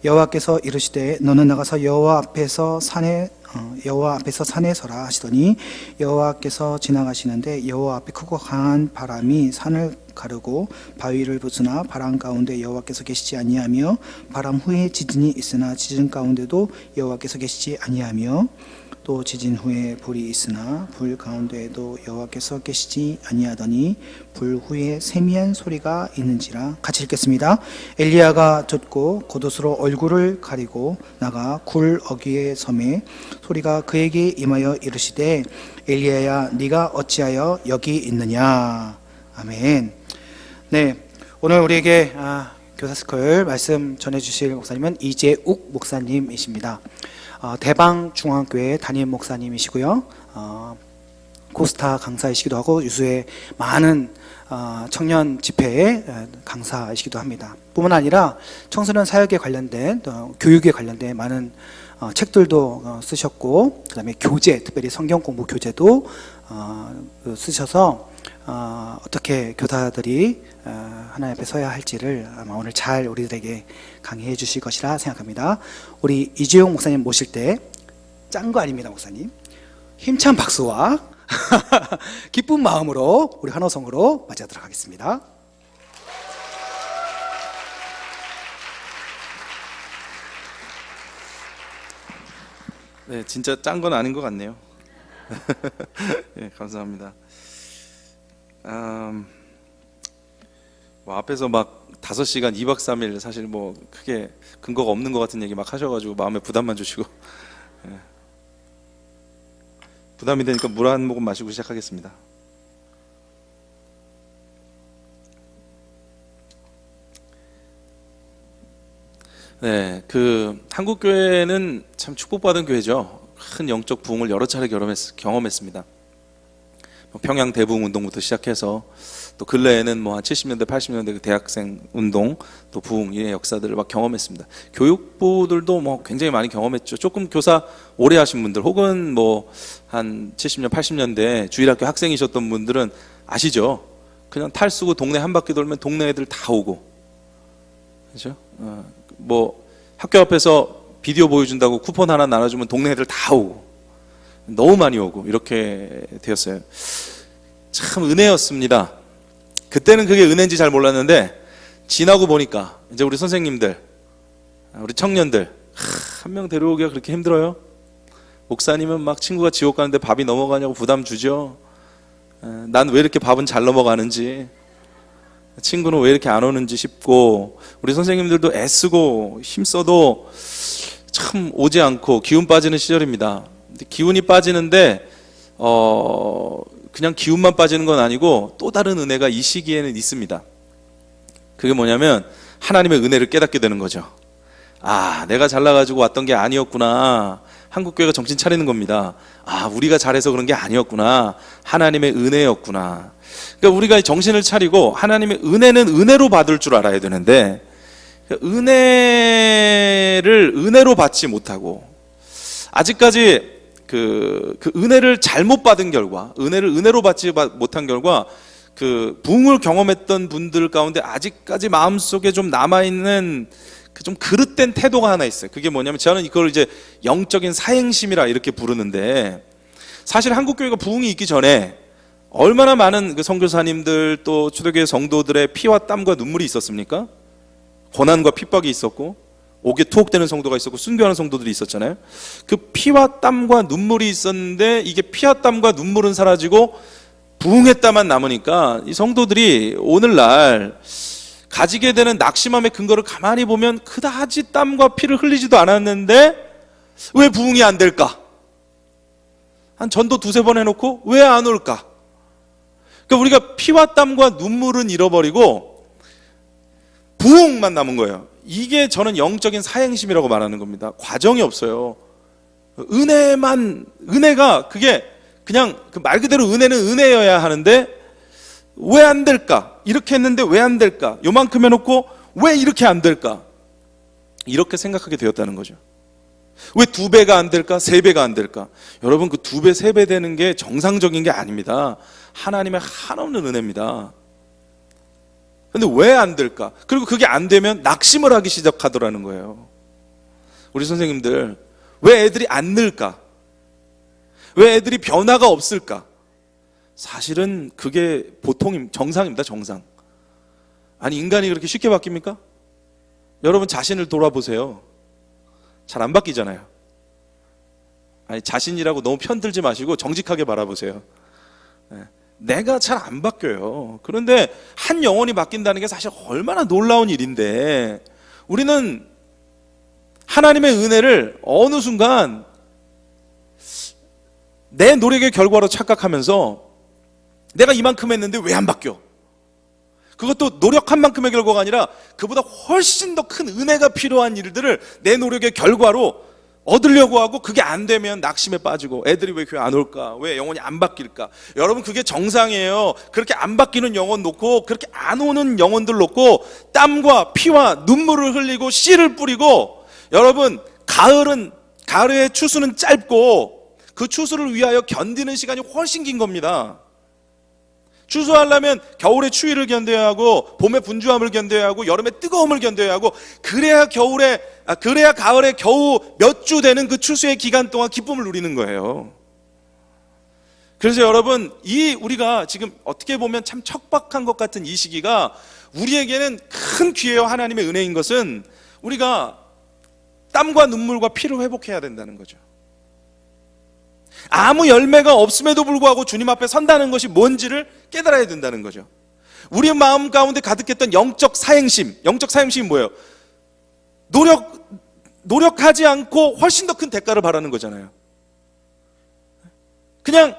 여호와께서 이르시되 너는 나가서 여호와 앞에서 산에 서라 하시더니 여호와께서 지나가시는데 여호와 앞에 크고 강한 바람이 산을 가르고 바위를 부수나 바람 가운데 여호와께서 계시지 아니하며 바람 후에 지진이 있으나 지진 가운데도 여호와께서 계시지 아니하며 또 지진 후에 불이 있으나 불 가운데에도 여호와께서 계시지 아니하더니 불 후에 세미한 소리가 있는지라. 같이 읽겠습니다. 엘리야가 젖고 겉옷으로 얼굴을 가리고 나가 굴 어귀에 섬에 소리가 그에게 임하여 이르시되 엘리야야 네가 어찌하여 여기 있느냐. 아멘. 네, 오늘 우리에게 교사스쿨 말씀 전해주실 목사님은 이재욱 목사님이십니다. 대방중앙교회 담임 목사님이시고요. 코스타 강사이시기도 하고 유수의 많은 청년 집회의 강사이시기도 합니다. 뿐만 아니라 청소년 사역에 관련된 교육에 관련된 많은 책들도 쓰셨고, 그 다음에 교재, 특별히 성경 공부 교재도 쓰셔서 어떻게 교사들이 하나님 앞에 서야 할지를 아마 오늘 잘 우리들에게 강의해 주실 것이라 생각합니다. 우리 이재용 목사님 모실 때 짠 거 아닙니다. 목사님, 힘찬 박수와 기쁜 마음으로 우리 한호성으로 맞이하도록 하겠습니다. 네, 진짜 짠 건 아닌 것 같네요. 네, 감사합니다. 앞에서 막 5시간 2박 3일 사실 뭐 크게 근거가 없는 것 같은 얘기 막 하셔가지고 마음에 부담만 주시고, 네. 부담이 되니까 물 한 모금 마시고 시작하겠습니다. 네, 한국교회는 참 축복받은 교회죠. 큰 영적 부흥을 여러 차례 경험했습니다. 평양 대부흥 운동부터 시작해서 또 근래에는 뭐 한 70년대 80년대 그 대학생 운동 또 부흥의 역사들을 막 경험했습니다. 교육부들도 뭐 굉장히 많이 경험했죠. 조금 교사 오래 하신 분들 혹은 뭐 한 70년 80년대 주일학교 학생이셨던 분들은 아시죠? 그냥 탈 쓰고 동네 한 바퀴 돌면 동네 애들 다 오고, 그렇죠? 뭐 학교 앞에서 비디오 보여준다고 쿠폰 하나 나눠주면 동네 애들 다 오고, 너무 많이 오고 이렇게 되었어요. 참 은혜였습니다. 그때는 그게 은혜인지 잘 몰랐는데 지나고 보니까 이제 우리 선생님들, 우리 청년들 한 명 데려오기가 그렇게 힘들어요. 목사님은 막 친구가 지옥 가는데 밥이 넘어가냐고 부담 주죠. 난 왜 이렇게 밥은 잘 넘어가는지, 친구는 왜 이렇게 안 오는지 싶고, 우리 선생님들도 애쓰고 힘써도 참 오지 않고 기운 빠지는 시절입니다. 기운이 빠지는데 그냥 기운만 빠지는 건 아니고 또 다른 은혜가 이 시기에는 있습니다. 그게 뭐냐면 하나님의 은혜를 깨닫게 되는 거죠. 아, 내가 잘나가지고 왔던 게 아니었구나. 한국교회가 정신 차리는 겁니다. 아, 우리가 잘해서 그런 게 아니었구나. 하나님의 은혜였구나. 그러니까 우리가 정신을 차리고 하나님의 은혜는 은혜로 받을 줄 알아야 되는데, 은혜를 은혜로 받지 못하고 아직까지 그 은혜를 잘못 받은 결과, 은혜를 은혜로 받지 못한 결과, 그 부흥을 경험했던 분들 가운데 아직까지 마음속에 좀 남아있는 그 좀 그릇된 태도가 하나 있어요. 그게 뭐냐면 저는 이걸 이제 영적인 사행심이라 이렇게 부르는데, 사실 한국교회가 부흥이 있기 전에 얼마나 많은 그 선교사님들 또 초대교회 성도들의 피와 땀과 눈물이 있었습니까? 고난과 핍박이 있었고 옥에 투옥되는 성도가 있었고 순교하는 성도들이 있었잖아요. 그 피와 땀과 눈물이 있었는데 이게 피와 땀과 눈물은 사라지고 부흥했다만 남으니까 이 성도들이 오늘날 가지게 되는 낙심함의 근거를 가만히 보면 그다지 땀과 피를 흘리지도 않았는데 왜 부흥이 안 될까? 한 전도 2-3번 해놓고 왜 안 올까? 그러니까 우리가 피와 땀과 눈물은 잃어버리고 부흥만 남은 거예요. 이게 저는 영적인 사행심이라고 말하는 겁니다. 과정이 없어요. 은혜가 그게 그냥 그 말 그대로 은혜는 은혜여야 하는데 왜 안 될까? 이렇게 했는데 왜 안 될까? 요만큼 해놓고 왜 이렇게 안 될까? 이렇게 생각하게 되었다는 거죠. 왜 2배가 안 될까? 3배가 안 될까? 여러분, 그 2배, 3배 되는 게 정상적인 게 아닙니다. 하나님의 한없는 은혜입니다. 근데 왜 안 될까? 그리고 그게 안 되면 낙심을 하기 시작하더라는 거예요. 우리 선생님들, 왜 애들이 안 늘까? 왜 애들이 변화가 없을까? 사실은 그게 정상입니다, 정상. 아니, 인간이 그렇게 쉽게 바뀝니까? 여러분 자신을 돌아보세요. 잘 안 바뀌잖아요. 아니, 자신이라고 너무 편들지 마시고 정직하게 바라보세요. 내가 잘 안 바뀌어요. 그런데 한 영혼이 바뀐다는 게 사실 얼마나 놀라운 일인데, 우리는 하나님의 은혜를 어느 순간 내 노력의 결과로 착각하면서 내가 이만큼 했는데 왜 안 바뀌어? 그것도 노력한 만큼의 결과가 아니라 그보다 훨씬 더 큰 은혜가 필요한 일들을 내 노력의 결과로 얻으려고 하고, 그게 안 되면 낙심에 빠지고, 애들이 왜 교회 안 올까? 왜 영혼이 안 바뀔까? 여러분, 그게 정상이에요. 그렇게 안 바뀌는 영혼 놓고, 그렇게 안 오는 영혼들 놓고 땀과 피와 눈물을 흘리고 씨를 뿌리고, 여러분, 가을의 추수는 짧고 그 추수를 위하여 견디는 시간이 훨씬 긴 겁니다. 추수하려면 겨울의 추위를 견뎌야 하고, 봄의 분주함을 견뎌야 하고, 여름의 뜨거움을 견뎌야 하고, 그래야 가을에 겨우 몇 주 되는 그 추수의 기간 동안 기쁨을 누리는 거예요. 그래서 여러분, 우리가 지금 어떻게 보면 참 척박한 것 같은 이 시기가 우리에게는 큰 기회와 하나님의 은혜인 것은, 우리가 땀과 눈물과 피를 회복해야 된다는 거죠. 아무 열매가 없음에도 불구하고 주님 앞에 선다는 것이 뭔지를 깨달아야 된다는 거죠. 우리 마음 가운데 가득했던 영적 사행심이 뭐예요? 노력하지 않고 훨씬 더 큰 대가를 바라는 거잖아요. 그냥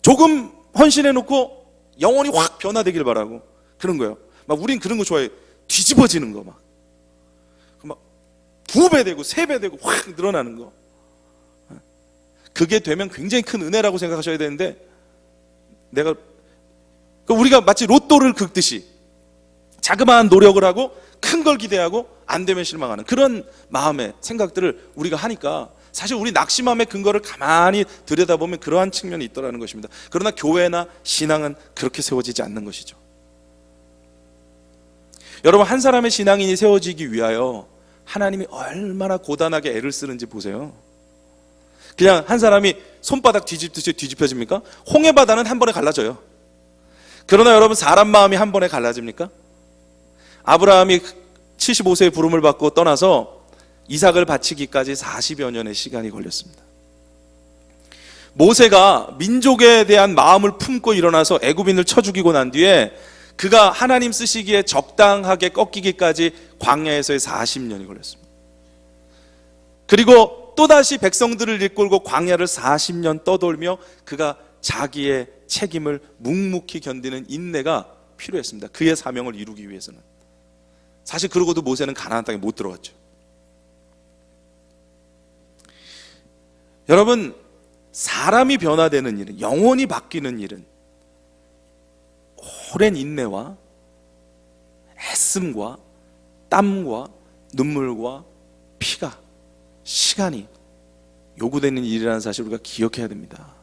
조금 헌신해 놓고 영혼이 확 변화되길 바라고, 그런 거예요. 막 우린 그런 거 좋아해요. 뒤집어지는 거, 막 2배 되고 3배 되고 확 늘어나는 거. 그게 되면 굉장히 큰 은혜라고 생각하셔야 되는데, 우리가 마치 로또를 긁듯이 자그마한 노력을 하고 큰 걸 기대하고 안 되면 실망하는 그런 마음의 생각들을 우리가 하니까, 사실 우리 낙심함의 근거를 가만히 들여다보면 그러한 측면이 있더라는 것입니다. 그러나 교회나 신앙은 그렇게 세워지지 않는 것이죠. 여러분, 한 사람의 신앙인이 세워지기 위하여 하나님이 얼마나 고단하게 애를 쓰는지 보세요. 그냥 한 사람이 손바닥 뒤집듯이 뒤집혀집니까? 홍해바다는 한 번에 갈라져요. 그러나 여러분, 사람 마음이 한 번에 갈라집니까? 아브라함이 75세의 부름을 받고 떠나서 이삭을 바치기까지 40여 년의 시간이 걸렸습니다. 모세가 민족에 대한 마음을 품고 일어나서 애굽인을 쳐 죽이고 난 뒤에 그가 하나님 쓰시기에 적당하게 꺾이기까지 광야에서의 40년이 걸렸습니다. 그리고 또다시 백성들을 이끌고 광야를 40년 떠돌며 그가 자기의 책임을 묵묵히 견디는 인내가 필요했습니다. 그의 사명을 이루기 위해서는. 사실 그러고도 모세는 가나안 땅에 못 들어갔죠. 여러분, 사람이 변화되는 일은, 영혼이 바뀌는 일은 오랜 인내와 애씀과 땀과 눈물과 피가, 시간이 요구되는 일이라는 사실을 우리가 기억해야 됩니다.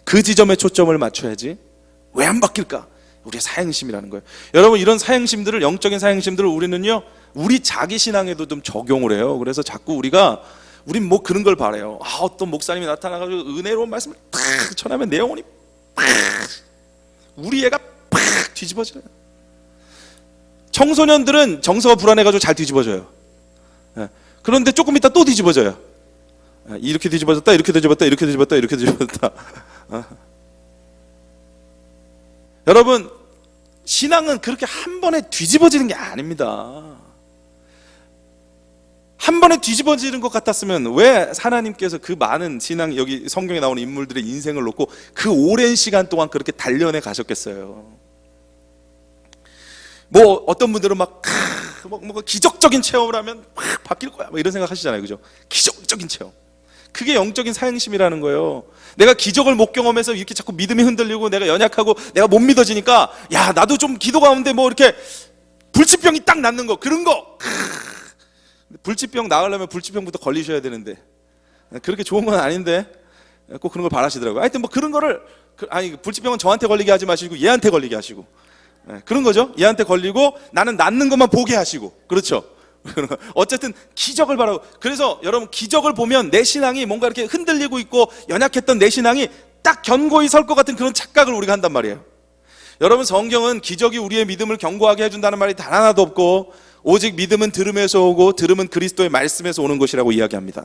그 지점에 초점을 맞춰야지. 왜 안 바뀔까? 우리의 사행심이라는 거예요. 여러분, 이런 사행심들을, 영적인 사행심들을 우리는요, 우리 자기 신앙에도 좀 적용을 해요. 그래서 자꾸 우린 뭐 그런 걸 바라요. 어떤 목사님이 나타나가지고 은혜로운 말씀을 탁 전하면 내 영혼이 팍, 우리 애가 팍 뒤집어져요. 청소년들은 정서가 불안해가지고 잘 뒤집어져요. 그런데 조금 있다 또 뒤집어져요. 이렇게 뒤집어졌다, 이렇게 뒤집었다, 이렇게 뒤집었다, 이렇게 뒤집었다. 여러분, 신앙은 그렇게 한 번에 뒤집어지는 게 아닙니다. 한 번에 뒤집어지는 것 같았으면 왜 하나님께서 그 많은 신앙, 여기 성경에 나오는 인물들의 인생을 놓고 그 오랜 시간 동안 그렇게 단련해 가셨겠어요? 뭐 어떤 분들은 막 기적적인 체험을 하면 확 바뀔 거야, 이런 생각 하시잖아요. 그죠? 기적적인 체험. 그게 영적인 사행심이라는 거예요. 내가 기적을 못 경험해서 이렇게 자꾸 믿음이 흔들리고 내가 연약하고 내가 못 믿어지니까, 야, 나도 좀 기도 가운데 뭐 이렇게 불치병이 딱 낫는 거, 그런 거. 불치병 나으려면 불치병부터 걸리셔야 되는데, 그렇게 좋은 건 아닌데 꼭 그런 걸 바라시더라고요. 하여튼 뭐 그런 거를, 불치병은 저한테 걸리게 하지 마시고 얘한테 걸리게 하시고, 그런 거죠. 얘한테 걸리고 나는 낫는 것만 보게 하시고. 그렇죠. 어쨌든 기적을 바라고. 그래서 여러분, 기적을 보면 내 신앙이 뭔가 이렇게 흔들리고 있고 연약했던 내 신앙이 딱 견고히 설 것 같은 그런 착각을 우리가 한단 말이에요. 여러분, 성경은 기적이 우리의 믿음을 견고하게 해준다는 말이 단 하나도 없고, 오직 믿음은 들음에서 오고 들음은 그리스도의 말씀에서 오는 것이라고 이야기합니다.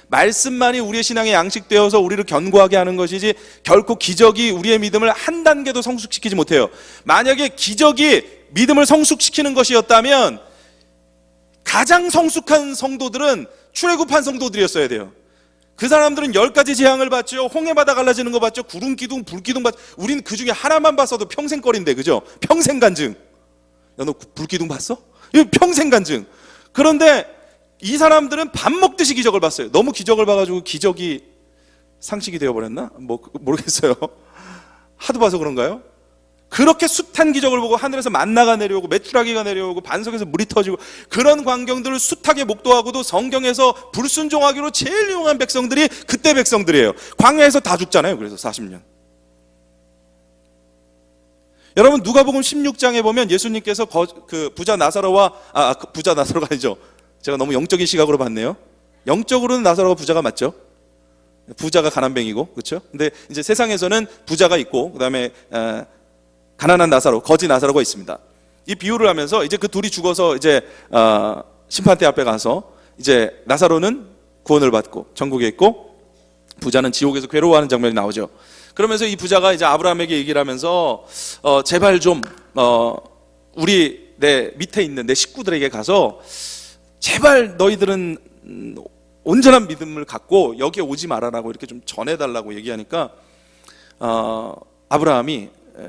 말씀만이 우리의 신앙에 양식되어서 우리를 견고하게 하는 것이지, 결코 기적이 우리의 믿음을 한 단계도 성숙시키지 못해요. 만약에 기적이 믿음을 성숙시키는 것이었다면 가장 성숙한 성도들은 출애굽한 성도들이었어야 돼요. 그 사람들은 10가지 재앙을 봤죠. 홍해바다 갈라지는 거 봤죠. 구름 기둥, 불 기둥 봤죠. 우리는 그 중에 하나만 봤어도 평생 거린데, 그죠? 평생 간증. 야, 너 불 기둥 봤어? 이거 평생 간증. 그런데 이 사람들은 밥 먹듯이 기적을 봤어요. 너무 기적을 봐가지고 기적이 상식이 되어버렸나? 모르겠어요. 하도 봐서 그런가요? 그렇게 숱한 기적을 보고 하늘에서 만나가 내려오고 메추라기가 내려오고 반석에서 물이 터지고 그런 광경들을 숱하게 목도하고도 성경에서 불순종하기로 제일 유용한 백성들이 그때 백성들이에요. 광야에서 다 죽잖아요. 그래서 40년. 여러분, 누가복음 16장에 보면 예수님께서 그 부자 나사로와 부자 나사로가 아니죠. 제가 너무 영적인 시각으로 봤네요. 영적으로는 나사로가 부자가 맞죠. 부자가 가난뱅이고, 그렇죠? 근데 이제 세상에서는 부자가 있고, 그다음에 가난한 나사로, 거지 나사로가 있습니다. 이 비유를 하면서 이제 그 둘이 죽어서 이제 심판대 앞에 가서 이제 나사로는 구원을 받고 천국에 있고 부자는 지옥에서 괴로워하는 장면이 나오죠. 그러면서 이 부자가 이제 아브라함에게 얘기를 하면서 제발 좀 우리 내 밑에 있는 내 식구들에게 가서 제발 너희들은 온전한 믿음을 갖고 여기에 오지 말아라고 이렇게 좀 전해달라고 얘기하니까 아브라함이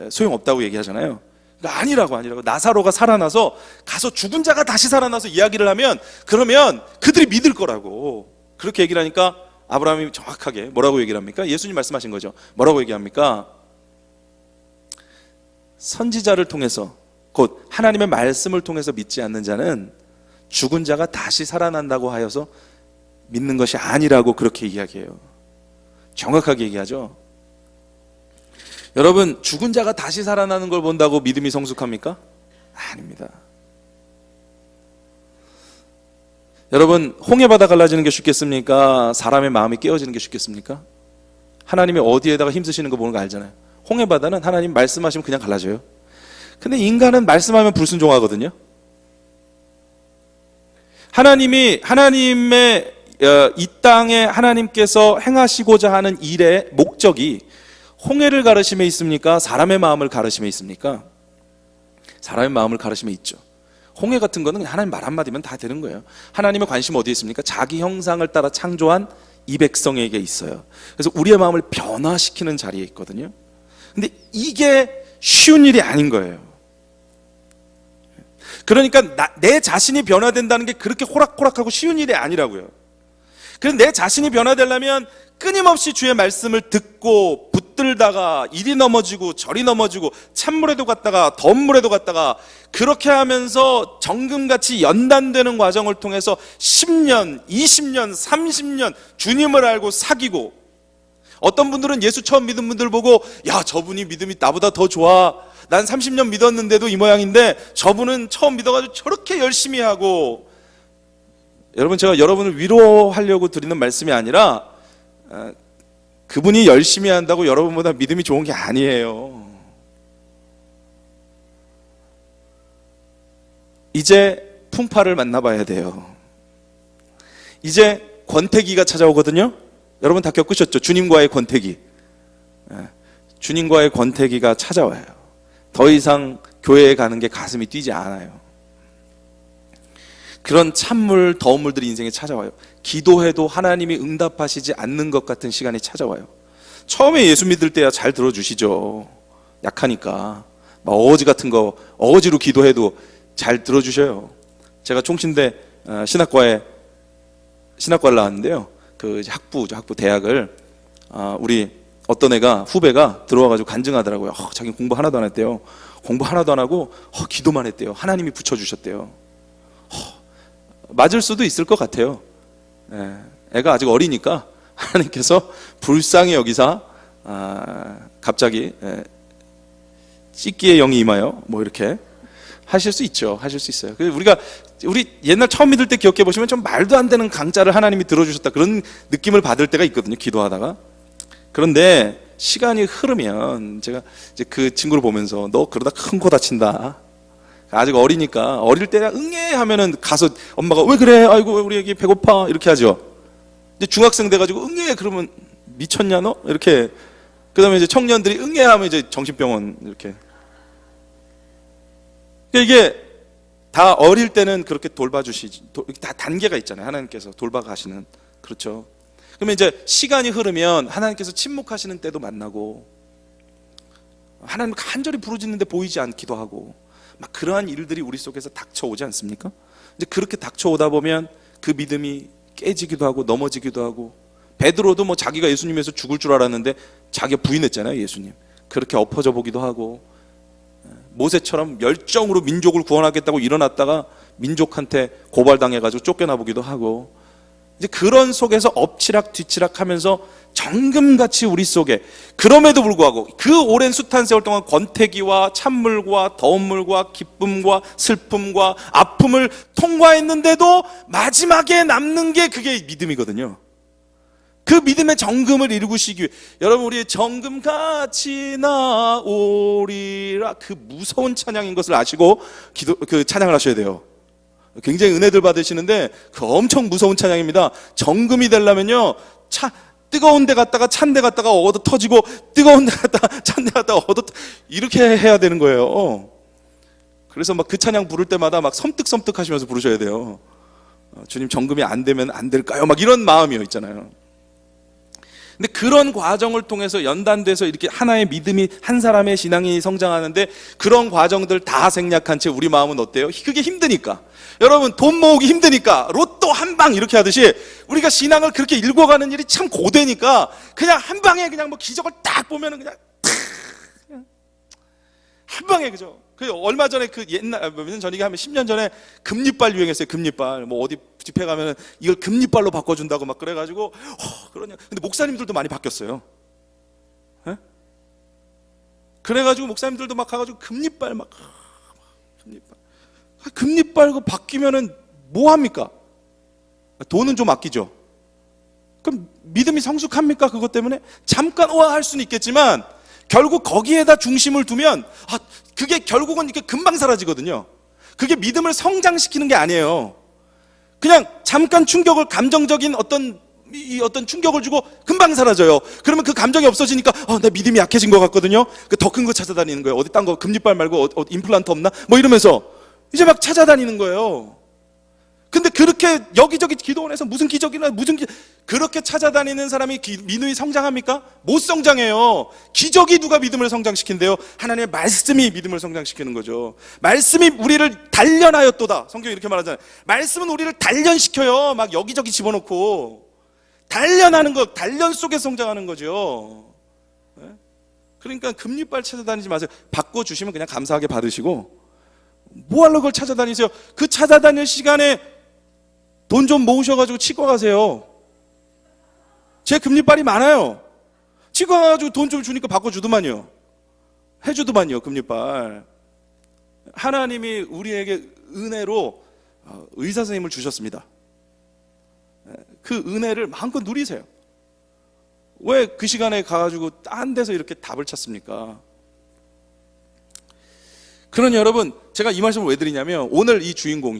소용없다고 얘기하잖아요. 그러니까 아니라고 나사로가 살아나서 가서 죽은 자가 다시 살아나서 이야기를 하면 그러면 그들이 믿을 거라고 그렇게 얘기를 하니까 아브라함이 정확하게 뭐라고 얘기를 합니까? 예수님 말씀하신 거죠. 뭐라고 얘기합니까? 선지자를 통해서 곧 하나님의 말씀을 통해서 믿지 않는 자는 죽은 자가 다시 살아난다고 하여서 믿는 것이 아니라고 그렇게 이야기해요. 정확하게 얘기하죠. 여러분, 죽은 자가 다시 살아나는 걸 본다고 믿음이 성숙합니까? 아닙니다. 여러분, 홍해바다 갈라지는 게 쉽겠습니까? 사람의 마음이 깨어지는 게 쉽겠습니까? 하나님이 어디에다가 힘쓰시는 거 보는 거 알잖아요. 홍해바다는 하나님 말씀하시면 그냥 갈라져요. 근데 인간은 말씀하면 불순종하거든요. 하나님의 이 땅에 하나님께서 행하시고자 하는 일의 목적이 홍해를 가르심에 있습니까? 사람의 마음을 가르심에 있습니까? 사람의 마음을 가르심에 있죠. 홍해 같은 거는 하나님 말 한마디면 다 되는 거예요. 하나님의 관심 어디에 있습니까? 자기 형상을 따라 창조한 이 백성에게 있어요. 그래서 우리의 마음을 변화시키는 자리에 있거든요. 근데 이게 쉬운 일이 아닌 거예요. 그러니까 내 자신이 변화된다는 게 그렇게 호락호락하고 쉬운 일이 아니라고요. 그래서 내 자신이 변화되려면 끊임없이 주의 말씀을 듣고 붙들다가 이리 넘어지고 저리 넘어지고 찬물에도 갔다가 더운 물에도 갔다가 그렇게 하면서 정금같이 연단되는 과정을 통해서 10년, 20년, 30년 주님을 알고 사귀고, 어떤 분들은 예수 처음 믿은 분들 보고 야, 저분이 믿음이 나보다 더 좋아, 난 30년 믿었는데도 이 모양인데 저분은 처음 믿어가지고 저렇게 열심히 하고. 여러분, 제가 여러분을 위로하려고 드리는 말씀이 아니라 그분이 열심히 한다고 여러분보다 믿음이 좋은 게 아니에요. 이제 풍파를 만나봐야 돼요. 이제 권태기가 찾아오거든요. 여러분 다 겪으셨죠? 주님과의 권태기. 주님과의 권태기가 찾아와요. 더 이상 교회에 가는 게 가슴이 뛰지 않아요. 그런 찬물, 더운 물들이 인생에 찾아와요. 기도해도 하나님이 응답하시지 않는 것 같은 시간이 찾아와요. 처음에 예수 믿을 때야 잘 들어주시죠. 약하니까 막 어거지 같은 거 어거지로 기도해도 잘 들어주셔요. 제가 총신대 신학과를 나왔는데요. 그 학부 대학을 우리 어떤 애가 후배가 들어와가지고 간증하더라고요. 자기 공부 하나도 안 했대요. 공부 하나도 안 하고 기도만 했대요. 하나님이 붙여주셨대요. 맞을 수도 있을 것 같아요. 애가 아직 어리니까 하나님께서 불쌍히 여기사 갑자기 찢기의 영이 임하여 뭐 이렇게 하실 수 있죠. 하실 수 있어요. 그래서 우리 옛날 처음 믿을 때 기억해 보시면 좀 말도 안 되는 강짜를 하나님이 들어주셨다 그런 느낌을 받을 때가 있거든요. 기도하다가. 그런데 시간이 흐르면 제가 이제 그 친구를 보면서 너 그러다 큰 코 다친다. 아직 어리니까 어릴 때 응애 하면은 가서 엄마가 왜 그래? 아이고 우리 애기 배고파 이렇게 하죠. 이제 중학생 돼가지고 응애 그러면 미쳤냐 너? 이렇게 그다음에 이제 청년들이 응애 하면 이제 정신병원 이렇게. 이게 다 어릴 때는 그렇게 돌봐주시지 다 단계가 있잖아요. 하나님께서 돌봐가시는 그렇죠. 그러면 이제 시간이 흐르면 하나님께서 침묵하시는 때도 만나고 하나님 간절히 부르짖는데 보이지 않기도 하고 막 그러한 일들이 우리 속에서 닥쳐오지 않습니까? 이제 그렇게 닥쳐오다 보면 그 믿음이 깨지기도 하고 넘어지기도 하고 베드로도 뭐 자기가 예수님에서 죽을 줄 알았는데 자기가 부인했잖아요. 예수님 그렇게 엎어져 보기도 하고 모세처럼 열정으로 민족을 구원하겠다고 일어났다가 민족한테 고발당해가지고 쫓겨나 보기도 하고 이제 그런 속에서 엎치락 뒤치락 하면서 정금같이 우리 속에 그럼에도 불구하고 그 오랜 숱한 세월 동안 권태기와 찬물과 더운 물과 기쁨과 슬픔과 아픔을 통과했는데도 마지막에 남는 게 그게 믿음이거든요. 그 믿음의 정금을 이루시기 위해 여러분 우리의 정금같이 나오리라 그 무서운 찬양인 것을 아시고 그 찬양을 하셔야 돼요. 굉장히 은혜들 받으시는데 그 엄청 무서운 찬양입니다. 정금이 되려면요 뜨거운 데 갔다가 찬 데 갔다가 얻어 터지고 뜨거운 데 갔다가 찬 데 갔다가 얻어 이렇게 해야 되는 거예요. 그래서 막 그 찬양 부를 때마다 막 섬뜩섬뜩 하시면서 부르셔야 돼요. 주님 정금이 안 되면 안 될까요? 막 이런 마음이요 있잖아요. 근데 그런 과정을 통해서 연단돼서 이렇게 하나의 믿음이 한 사람의 신앙이 성장하는데 그런 과정들 다 생략한 채 우리 마음은 어때요? 그게 힘드니까 여러분 돈 모으기 힘드니까 로또 한 방 이렇게 하듯이 우리가 신앙을 그렇게 읽어가는 일이 참 고되니까 그냥 한 방에 그냥 뭐 기적을 딱 보면은 그냥 한 방에 그죠? 그 얼마 전에 그 옛날 몇 년 전이게 하면 10년 전에 금리빨 유행했어요. 금리빨 뭐 어디 집회 가면은 이걸 금리빨로 바꿔준다고 막 그래가지고 그러냐. 근데 목사님들도 많이 바뀌었어요. 에? 그래가지고 목사님들도 막 가가지고 금리빨 막 금리빨 그 바뀌면은 뭐 합니까? 돈은 좀 아끼죠. 그럼 믿음이 성숙합니까? 그것 때문에 잠깐 할 수는 있겠지만 결국 거기에다 중심을 두면 그게 결국은 이렇게 금방 사라지거든요. 그게 믿음을 성장시키는 게 아니에요. 그냥 잠깐 충격을 감정적인 어떤 충격을 주고 금방 사라져요. 그러면 그 감정이 없어지니까 내 믿음이 약해진 것 같거든요. 더 큰 거 찾아다니는 거예요. 어디 딴 거 금리빨 말고 임플란트 없나? 뭐 이러면서 이제 막 찾아다니는 거예요. 근데 그렇게 여기저기 기도원에서 무슨 기적이나 그렇게 찾아다니는 사람이 믿음이 성장합니까? 못 성장해요. 기적이 누가 믿음을 성장시킨대요? 하나님의 말씀이 믿음을 성장시키는 거죠. 말씀이 우리를 단련하였도다. 성경이 이렇게 말하잖아요. 말씀은 우리를 단련시켜요. 막 여기저기 집어넣고 단련하는 것, 단련 속에 성장하는 거죠. 그러니까 금리빨 찾아다니지 마세요. 바꿔주시면 그냥 감사하게 받으시고 뭐 하려고 그걸 찾아다니세요? 그 찾아다닐 시간에 돈 좀 모으셔가지고 치과 가세요. 제 금리빨이 많아요. 치과 가가지고 돈 좀 주니까 바꿔주더만요. 해주더만요. 금리빨. 하나님이 우리에게 은혜로 의사 선생님을 주셨습니다. 그 은혜를 마음껏 누리세요. 왜 그 시간에 가가지고 딴 데서 이렇게 답을 찾습니까? 그러니 여러분 제가 이 말씀을 왜 드리냐면 오늘 이 주인공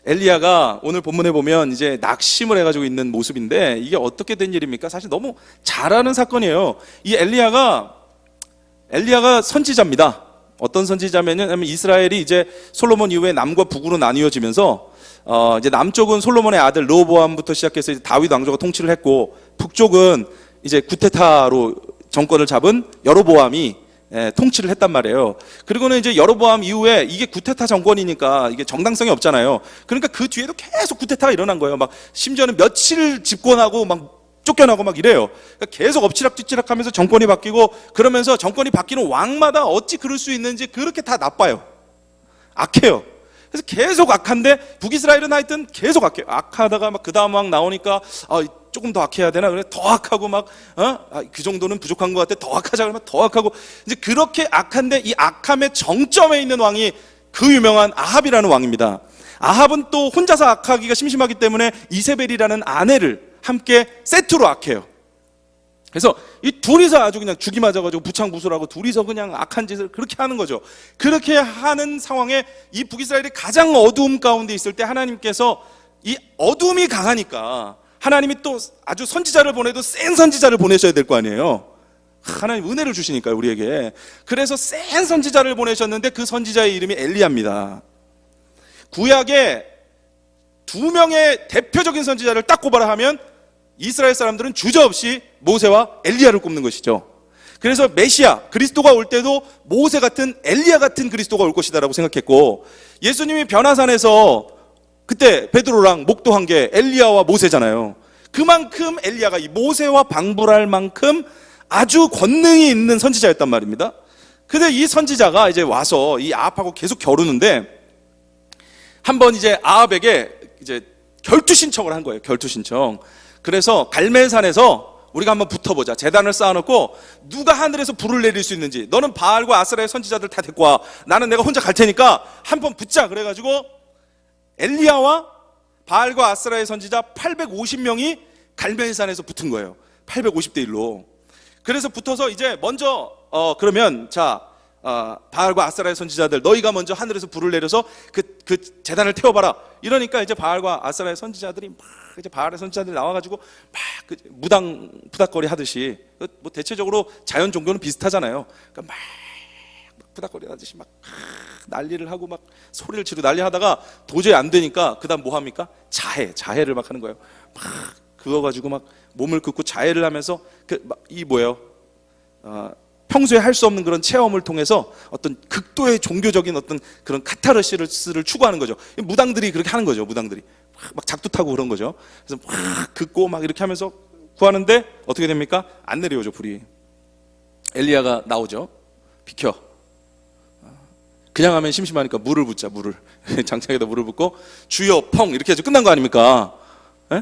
엘리야가 오늘 본문에 보면 이제 낙심을 해가지고 있는 모습인데 이게 어떻게 된 일입니까? 사실 너무 잘 아는 사건이에요. 이 엘리야가 선지자입니다. 어떤 선지자면은 이스라엘이 이제 솔로몬 이후에 남과 북으로 나뉘어지면서 이제 남쪽은 솔로몬의 아들 르호보암부터 시작해서 이제 다윗 왕조가 통치를 했고 북쪽은 이제 구테타로 정권을 잡은 여로보암이 통치를 했단 말이에요. 그리고는 이제 여로보암 이후에 이게 구테타 정권이니까 이게 정당성이 없잖아요. 그러니까 그 뒤에도 계속 구테타가 일어난 거예요. 막 심지어는 며칠 집권하고 막 쫓겨나고 막 이래요. 그러니까 계속 엎치락뒤치락 하면서 정권이 바뀌고 그러면서 정권이 바뀌는 왕마다 어찌 그럴 수 있는지 그렇게 다 나빠요. 악해요. 그래서 계속 악한데 북이스라엘은 하여튼 계속 악해요. 악하다가 막 그 다음 왕 나오니까 조금 더 악해야 되나? 그래 더 악하고 막 그 정도는 부족한 것 같아. 더 악하자 그러면 더 악하고, 이제 그렇게 악한데 이 악함의 정점에 있는 왕이 그 유명한 아합이라는 왕입니다. 아합은 또 혼자서 악하기가 심심하기 때문에 이세벨이라는 아내를 함께 세트로 악해요. 그래서 이 둘이서 아주 그냥 죽이 맞아가지고 부창부수라고 둘이서 그냥 악한 짓을 그렇게 하는 거죠. 그렇게 하는 상황에 이 북이스라엘이 가장 어두움 가운데 있을 때 하나님께서 이 어둠이 강하니까 하나님이 또 아주 선지자를 보내도 센 선지자를 보내셔야 될 거 아니에요. 하나님 은혜를 주시니까요, 우리에게. 그래서 센 선지자를 보내셨는데 그 선지자의 이름이 엘리야입니다. 구약에 2명의 대표적인 선지자를 딱 꼽아라 하면 이스라엘 사람들은 주저없이 모세와 엘리야를 꼽는 것이죠. 그래서 메시아, 그리스도가 올 때도 모세 같은, 엘리야 같은 그리스도가 올 것이다라고 생각했고, 예수님이 변화산에서 그때 베드로랑 목도한 게 엘리야와 모세잖아요. 그만큼 엘리야가 이 모세와 방불할 만큼 아주 권능이 있는 선지자였단 말입니다. 근데 이 선지자가 이제 와서 이 아합하고 계속 겨루는데, 한번 이제 아합에게 이제 결투 신청을 한 거예요. 결투 신청. 그래서 갈멜산에서 우리가 한번 붙어보자. 제단을 쌓아놓고 누가 하늘에서 불을 내릴 수 있는지, 너는 바알과 아스라의 선지자들 다 데리고 와, 나는 내가 혼자 갈 테니까 한번 붙자. 그래가지고 엘리야와 바알과 아스라의 선지자 850명이 갈멜산에서 붙은 거예요. 850대 1로. 그래서 붙어서 이제 먼저 그러면 자, 바알과 아스라의 선지자들, 너희가 먼저 하늘에서 불을 내려서 그 제단을 태워봐라. 이러니까 이제 바알과 아스라의 선지자들이 막 이제 바알의 선지자들이 나와가지고 막 그 무당 푸닥거리 하듯이, 뭐 대체적으로 자연 종교는 비슷하잖아요. 그러니까 막 푸닥거리 하듯이 막 난리를 하고 막 소리를 지르고 난리하다가 도저히 안 되니까 그다음 뭐 합니까? 자해를 막 하는 거예요. 막 그거 가지고 막 몸을 긋고 자해를 하면서 이 뭐예요? 평소에 할 수 없는 그런 체험을 통해서 어떤 극도의 종교적인 어떤 그런 카타르시스를 추구하는 거죠. 무당들이 그렇게 하는 거죠. 무당들이 막 작두 타고 그런 거죠. 그래서 막 긋고 막 이렇게 하면서 구하는데 어떻게 됩니까? 안 내려오죠, 불이. 엘리야가 나오죠. 비켜. 그냥 하면 심심하니까 물을 붓자. 물을 장창에다 물을 붓고 주여 펑 이렇게 해서 끝난 거 아닙니까? 에?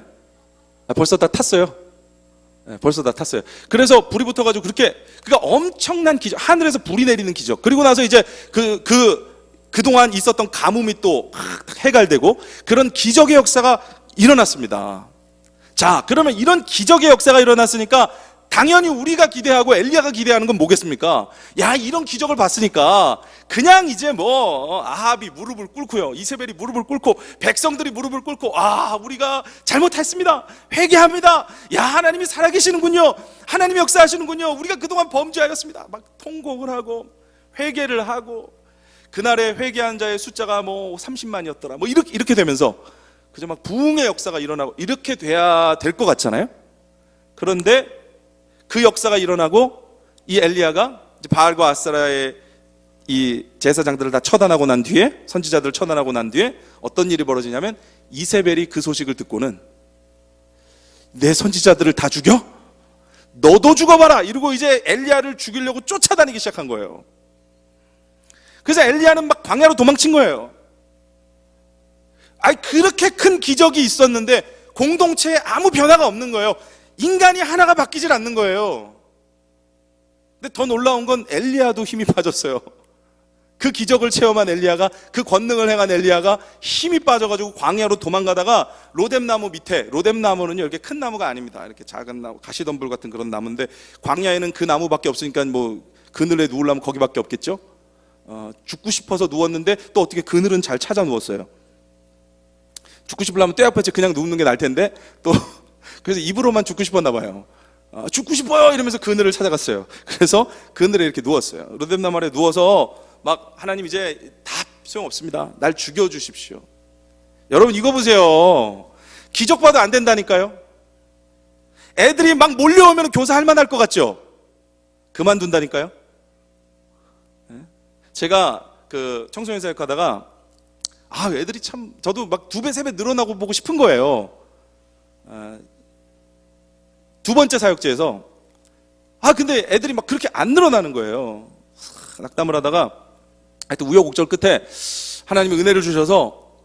벌써 다 탔어요. 벌써 다 탔어요. 그래서 불이 붙어가지고 그러니까 엄청난 기적, 하늘에서 불이 내리는 기적. 그리고 나서 이제 그동안 있었던 가뭄이 또 해갈되고 그런 기적의 역사가 일어났습니다. 자, 그러면 이런 기적의 역사가 일어났으니까 당연히 우리가 기대하고 엘리야가 기대하는 건 뭐겠습니까? 야, 이런 기적을 봤으니까 그냥 이제 뭐 아합이 무릎을 꿇고요, 이세벨이 무릎을 꿇고 백성들이 무릎을 꿇고, 우리가 잘못했습니다, 회개합니다, 야, 하나님이 살아계시는군요, 하나님이 역사하시는군요, 우리가 그동안 범죄하였습니다, 막 통곡을 하고 회개를 하고, 그날의 회개한 자의 숫자가 뭐 30만이었더라 뭐 이렇게 되면서 그저 막 부흥의 역사가 일어나고 이렇게 돼야 될 것 같잖아요. 그런데 그 역사가 일어나고 이 엘리야가 바알과 아스라의 이 제사장들을 다 처단하고 난 뒤에, 선지자들을 처단하고 난 뒤에 어떤 일이 벌어지냐면, 이세벨이 그 소식을 듣고는 내 선지자들을 다 죽여? 너도 죽어봐라! 이러고 이제 엘리야를 죽이려고 쫓아다니기 시작한 거예요. 그래서 엘리야는 막 광야로 도망친 거예요. 그렇게 큰 기적이 있었는데 공동체에 아무 변화가 없는 거예요. 인간이 하나가 바뀌질 않는 거예요. 근데 더 놀라운 건 엘리야도 힘이 빠졌어요. 그 기적을 체험한 엘리야가, 그 권능을 행한 엘리야가 힘이 빠져가지고 광야로 도망가다가 로뎀나무 밑에, 로뎀나무는요 이렇게 큰 나무가 아닙니다. 이렇게 작은 나무, 가시덤불 같은 그런 나무인데, 광야에는 그 나무밖에 없으니까 뭐 그늘에 누우려면 거기밖에 없겠죠. 죽고 싶어서 누웠는데 또 어떻게 그늘은 잘 찾아 누웠어요. 죽고 싶으려면 떼 앞에 그냥 누우는 게 나을 텐데 또 그래서 입으로만 죽고 싶었나 봐요. 죽고 싶어요 이러면서 그늘을 찾아갔어요. 그래서 그늘에 이렇게 누웠어요. 로뎀나무 아래 누워서 막, 하나님 이제 다 소용없습니다, 날 죽여주십시오. 여러분 이거 보세요. 기적 봐도 안 된다니까요. 애들이 막 몰려오면 교사 할 만할 것 같죠? 그만둔다니까요. 제가 그 청소년 사역하다가 애들이 참, 저도 막 2배 3배 늘어나고 보고 싶은 거예요. 두 번째 사역제에서 근데 애들이 막 그렇게 안 늘어나는 거예요. 낙담을 하다가 하여튼 우여곡절 끝에 하나님이 은혜를 주셔서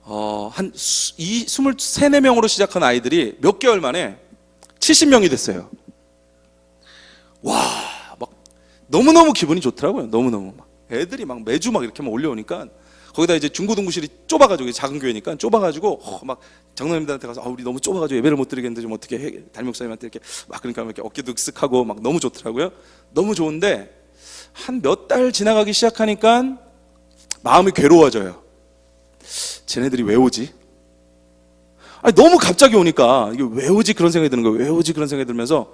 한 23, 4명으로 시작한 아이들이 몇 개월 만에 70명이 됐어요. 와, 막 너무너무 기분이 좋더라고요. 너무너무 막 애들이 막 매주 막 이렇게 막 올려오니까 거기다 이제 중고등부실이 좁아가지고 작은 교회니까 좁아가지고 막 장로님들한테 가서 우리 너무 좁아가지고 예배를 못 드리겠는데 좀 어떻게 해? 담임 목사님한테 이렇게 막 그러니까 이렇게 어깨도 쓱하고 막 너무 좋더라고요. 너무 좋은데 한 몇 달 지나가기 시작하니까 마음이 괴로워져요. 쟤네들이 왜 오지? 아니 너무 갑자기 오니까 이게 왜 오지 그런 생각이 드는 거예요. 왜 오지 그런 생각이 들면서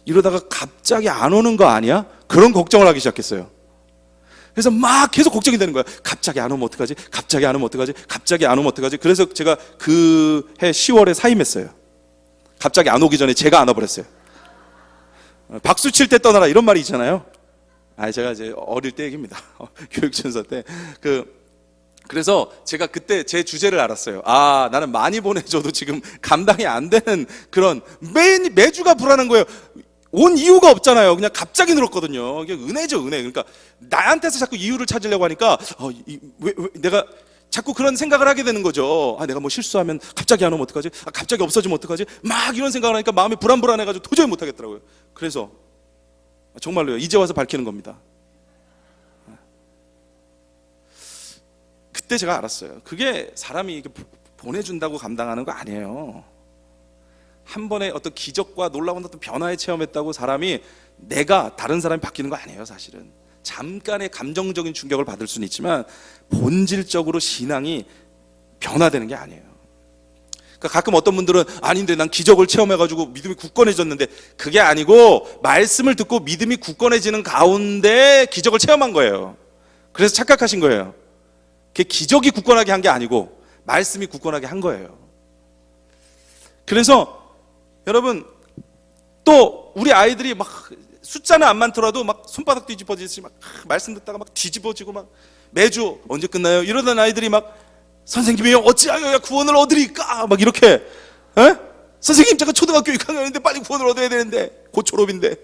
이러다가 갑자기 안 오는 거 아니야? 그런 걱정을 하기 시작했어요. 그래서 막 계속 걱정이 되는 거야. 갑자기 안 오면 어떡하지? 갑자기 안 오면 어떡하지? 갑자기 안 오면 어떡하지? 그래서 제가 그 해 10월에 사임했어요. 갑자기 안 오기 전에 제가 안 와버렸어요. 박수 칠 때 떠나라 이런 말이 있잖아요. 제가 이제 어릴 때 얘기입니다. 교육전사 때. 그래서 제가 그때 제 주제를 알았어요. 나는 많이 보내줘도 지금 감당이 안 되는 그런 매주가 불안한 거예요. 온 이유가 없잖아요. 그냥 갑자기 늘었거든요. 이게 은혜죠, 은혜. 그러니까 나한테서 자꾸 이유를 찾으려고 하니까 왜 내가 자꾸 그런 생각을 하게 되는 거죠. 내가 뭐 실수하면 갑자기 안 오면 어떡하지? 갑자기 없어지면 어떡하지? 막 이런 생각을 하니까 마음이 불안해가지고 도저히 못 하겠더라고요. 그래서 정말로요. 이제 와서 밝히는 겁니다. 그때 제가 알았어요. 그게 사람이 이렇게 보내준다고 감당하는 거 아니에요. 한 번의 어떤 기적과 놀라운 어떤 변화에 체험했다고 사람이 내가 다른 사람이 바뀌는 거 아니에요. 사실은 잠깐의 감정적인 충격을 받을 수는 있지만 본질적으로 신앙이 변화되는 게 아니에요. 그러니까 가끔 어떤 분들은 아닌데 난 기적을 체험해가지고 믿음이 굳건해졌는데 그게 아니고 말씀을 듣고 믿음이 굳건해지는 가운데 기적을 체험한 거예요. 그래서 착각하신 거예요. 그게 기적이 굳건하게 한 게 아니고 말씀이 굳건하게 한 거예요. 그래서 여러분 또 우리 아이들이 막 숫자는 안 많더라도 막 손바닥 뒤집어지듯이 막 말씀 듣다가 막 뒤집어지고 막 매주 언제 끝나요? 이러던 아이들이 막 선생님이요 어찌하여야 구원을 얻으리까 막 이렇게 선생님 제가 초등학교 6학년인데 빨리 구원을 얻어야 되는데 곧 졸업인데